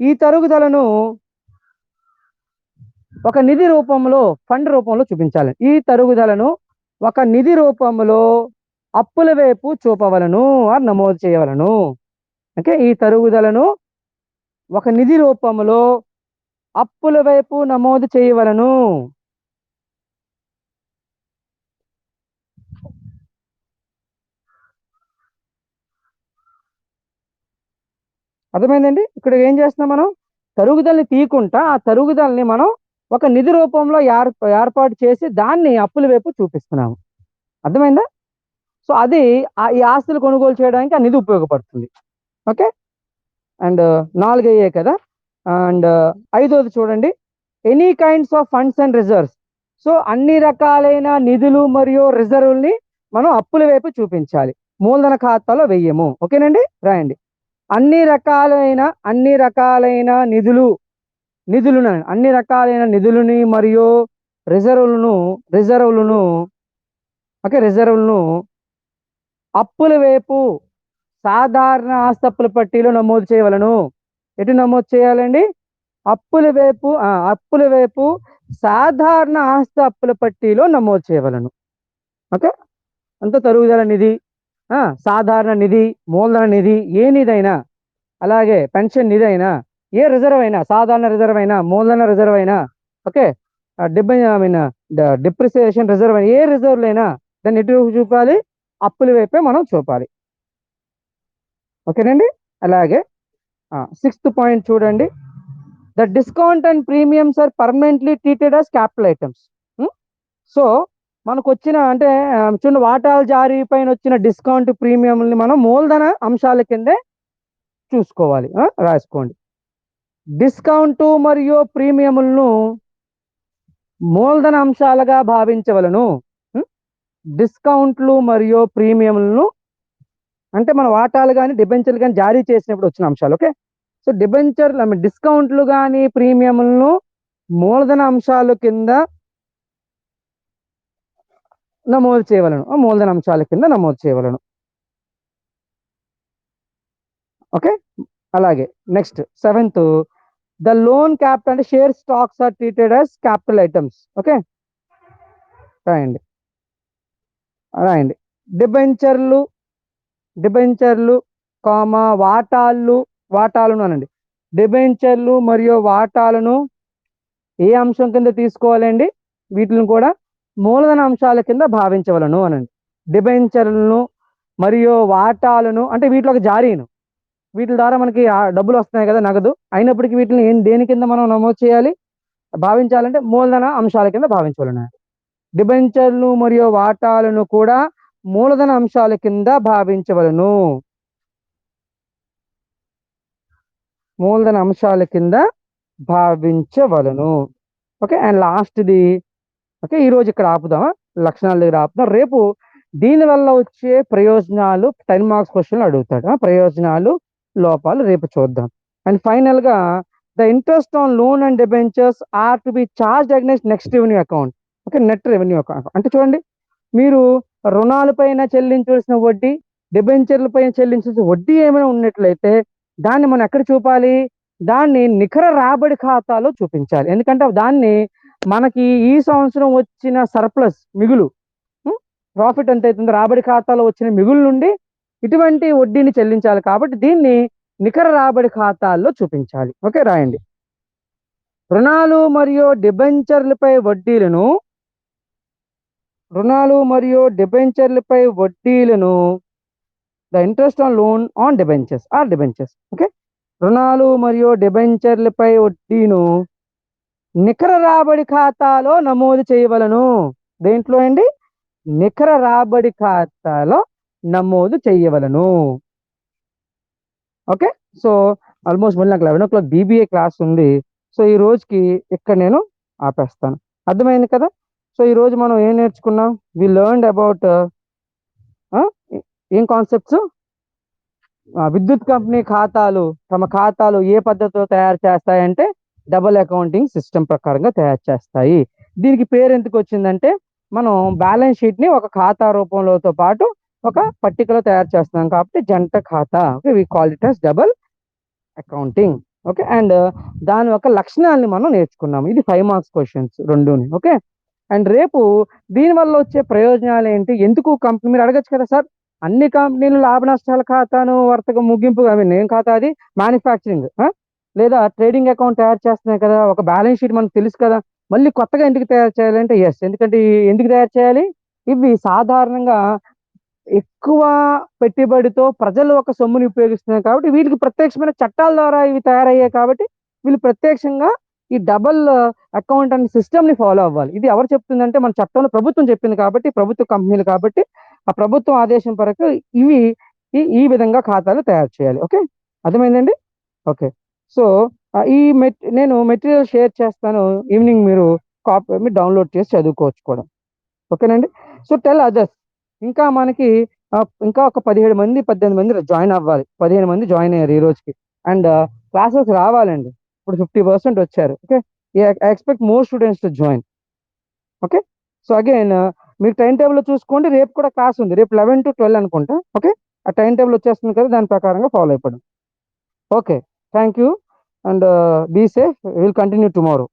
Speaker 1: ఈ తరుగుదలను ఒక నిధి రూపంలో, ఫండ్ రూపంలో చూపించాలి. ఈ తరుగుదలను ఒక నిధి రూపంలో అప్పుల వైపు చూపవలను అని నమోదు చేయవలను. ఓకే, ఈ తరుగుదలను ఒక నిధి రూపంలో అప్పుల వైపు నమోదు చేయవలను. అర్థమైందండి? ఇక్కడ ఏం చేస్తున్నాం మనం? తరుగుదలని తీయకుండా ఆ తరుగుదలని మనం ఒక నిధి రూపంలో ఏర్పాటు చేసి దాన్ని అప్పుల వైపు చూపిస్తున్నాము. అర్థమైందా? సో అది ఈ ఆస్తులు కొనుగోలు చేయడానికి ఆ నిధి ఉపయోగపడుతుంది. ఓకే, అండ్ 4 అయ్యాయి కదా. అండ్ 5వది చూడండి, any kinds of funds and reserves. So అన్ని రకాలైన నిధులు మరియు రిజర్వుల్ని మనం అప్పుల వైపు చూపించాలి, మూలధన ఖాతాలో వెయ్యము. ఓకేనండి, రాయండి. అన్ని రకాలైన నిధులని మరియు రిజర్వులను అప్పుల వైపు సాధారణ ఆస్తప్పుల పట్టీలో నమోదు చేయవలను. ఎటు నమోదు చేయాలండి? అప్పుల వైపు సాధారణ ఆస్తి అప్పుల పట్టీలో నమోదు చేయవలను. ఓకే, అంత తరుగుదల నిధి, సాధారణ నిధి, మూలధన నిధి, ఏ నిధి అయినా, అలాగే పెన్షన్ నిధి అయినా, ఏ రిజర్వ్ అయినా, సాధారణ రిజర్వ్ అయినా, మూలధన రిజర్వ్ అయినా, ఓకే, డిప్రిసియేషన్ రిజర్వ్ అయినా, ఏ రిజర్వ్ అయినా దాన్ని ఎటు చూపాలి? అప్పుల వైపే మనం చూపాలి. ఓకేనండి. అలాగే 6th పాయింట్ చూడండి, the discount and premiums are permanently treated as capital items. So మనకు వచ్చిన అంటే చిన్న వాటాల జారీ పైన వచ్చిన డిస్కౌంట్ ప్రీమియంని మనం మూలధన అంశాల కిందే చూసుకోవాలి. రాసుకోండి. డిస్కౌంట్ మరియు ప్రీమియములను మూలధన అంశాలుగా భావించవలను. డిస్కౌంట్లు మరియు ప్రీమియంలను అంటే మన వాటాలు కానీ డిబెంచర్లు కానీ జారీ చేసినప్పుడు వచ్చిన అంశాలు. ఓకే, సో డిస్కౌంట్లు కానీ ప్రీమియంలను మూలధన అంశాల కింద నమోదు చేయవలను, మూలధన అంశాల కింద నమోదు చేయవలను. ఓకే, అలాగే next 7th, the loan capital అంటే share stocks are treated as capital items. Okay, రాయండి. డిబెంచర్లు వాటాలను అనండి. డిబెంచర్లు మరియు వాటాలను ఏ అంశం కింద తీసుకోవాలండి? వీటిని కూడా మూలధన అంశాల కింద భావించవలను అనండి. డిబెంచర్లను మరియు వాటాలను అంటే వీటిలో ఒక జారీను, వీటి ద్వారా మనకి డబ్బులు వస్తున్నాయి కదా, నగదు. అయినప్పటికీ వీటిని దేని కింద మనం నమోదు చేయాలి, భావించాలంటే మూలధన అంశాల కింద భావించవలను. డిబెంచర్లు మరియు వాటాలను కూడా మూలధన అంశాల కింద భావించవలను. ఓకే, అండ్ లాస్ట్ది, ఓకే, ఈరోజు ఇక్కడ ఆపుదాం, లక్షణాల దగ్గర ఆపుదాం. రేపు దీనివల్ల వచ్చే ప్రయోజనాలు 10 మార్క్స్ క్వశ్చన్లు అడుగుతాడు. ప్రయోజనాలు, లోపాలు రేపు చూద్దాం. అండ్ ఫైనల్గా, the interest on loan and debentures are to be charge against next revenue account. Okay, net revenue account అంటే చూడండి, మీరు రుణాలపైన చెల్లించవలసిన వడ్డీ, డిబెంచర్ల పైన చెల్లించాల్సిన వడ్డీ ఏమైనా ఉన్నట్లయితే దాన్ని మనం ఎక్కడ చూపాలి? దాన్ని నికర రాబడి ఖాతాలో చూపించాలి. ఎందుకంటే దాన్ని మనకి ఈ సంవత్సరం వచ్చిన సర్ప్లస్ మిగులు, ప్రాఫిట్ ఎంత అవుతుందో రాబడి ఖాతాలో వచ్చిన మిగులు నుండి ఇటువంటి వడ్డీని చెల్లించాలి. కాబట్టి దీన్ని నికర రాబడి ఖాతాల్లో చూపించాలి. ఓకే, రాయండి. రుణాలు మరియు డిబెంచర్లపై వడ్డీలను the interest on loan on debentures. Okay, రుణాలు మరియు డిబెంచర్లపై వడ్డీను నికర రాబడి ఖాతాలో నమోదు చేయవలను. దేంట్లో అండి? నికర రాబడి ఖాతాలో నమోదు చేయవలను. ఓకే, సో ఆల్మోస్ట్ మళ్ళీ నాకు 11 o'clock BBA క్లాస్ ఉంది. సో ఈ రోజుకి ఇక్కడ నేను ఆపేస్తాను. అర్థమైంది కదా? సో ఈ రోజు మనం ఏం నేర్చుకున్నాం? వి లెర్న్డ్ అబౌట్ ఏం కాన్సెప్ట్స్? విద్యుత్ కంపెనీ తమ ఖాతాలు ఏ పద్ధతిలో తయారు చేస్తాయంటే డబుల్ అకౌంటింగ్ సిస్టమ్ ప్రకారంగా తయారు చేస్తాయి. దీనికి పేరు ఎందుకు వచ్చిందంటే మనం బ్యాలెన్స్ షీట్ ని ఒక ఖాతా రూపంలోతో పాటు ఒక పట్టికలో తయారు చేస్తున్నాం కాబట్టి జంట ఖాతా. Okay, we call it as double accounting. Okay, and దాని యొక్క లక్షణాలని మనం నేర్చుకున్నాం. ఇది 5 మార్క్స్ క్వశ్చన్స్ రెండుని. ఓకే, అండ్ రేపు దీనివల్ల వచ్చే ప్రయోజనాలు ఏంటి, ఎందుకు కంపెనీ మీరు అడగచ్చు కదా సార్, అన్ని కంపెనీలు లాభ నష్టాల ఖాతాను వర్తక ముగింపు అవి ఏం ఖాతా అది, మ్యానుఫ్యాక్చరింగ్ లేదా ట్రేడింగ్ అకౌంట్ తయారు చేస్తున్నాయి కదా, ఒక బ్యాలెన్స్ షీట్ మనకు తెలుసు కదా, మళ్ళీ కొత్తగా ఎందుకు తయారు చేయాలంటే ఎస్, ఎందుకంటే ఎందుకు తయారు చేయాలి, ఇవి సాధారణంగా ఎక్కువ పెట్టుబడితో ప్రజలు ఒక సొమ్ముని ఉపయోగిస్తున్నారు కాబట్టి వీటికి ప్రత్యక్షమైన చట్టాల ద్వారా ఇవి తయారయ్యాయి కాబట్టి వీళ్ళు ప్రత్యక్షంగా ఈ డబల్ అకౌంట్ అనే సిస్టమ్ ని ఫాలో అవ్వాలి. ఇది ఎవరు చెప్తుందంటే మన చట్టంలో ప్రభుత్వం చెప్పింది కాబట్టి, ప్రభుత్వ కంపెనీలు కాబట్టి ఆ ప్రభుత్వం ఆదేశం వరకు ఇవి ఈ విధంగా ఖాతాలు తయారు చేయాలి. ఓకే, అర్థమైందండి. ఓకే, సో నేను మెటీరియల్ షేర్ చేస్తాను, ఈవినింగ్ మీరు కాపీ డౌన్లోడ్ చేసి చదువుకోవచ్చు కూడా. ఓకేనండి. సో టెల్ అదర్స్, ఇంకా మనకి ఇంకా ఒక 17 మంది 18 మంది జాయిన్ అవ్వాలి. 15 మంది జాయిన్ అయ్యారు ఈ రోజుకి. అండ్ క్లాసెస్ రావాలండి, ఇప్పుడు 50% వచ్చారు. Okay, I expect more students to join. Okay, so again మీరు టైం టేబుల్ చూసుకోండి, రేపు కూడా క్లాస్ ఉంది, రేపు 11 to 12 అనుకుంటా. ఓకే, ఆ టైం టేబుల్ వచ్చేస్తుంది కదా, దాని ప్రకారంగా ఫాలో అయిపోండి. Okay, thank you and be safe, will continue tomorrow.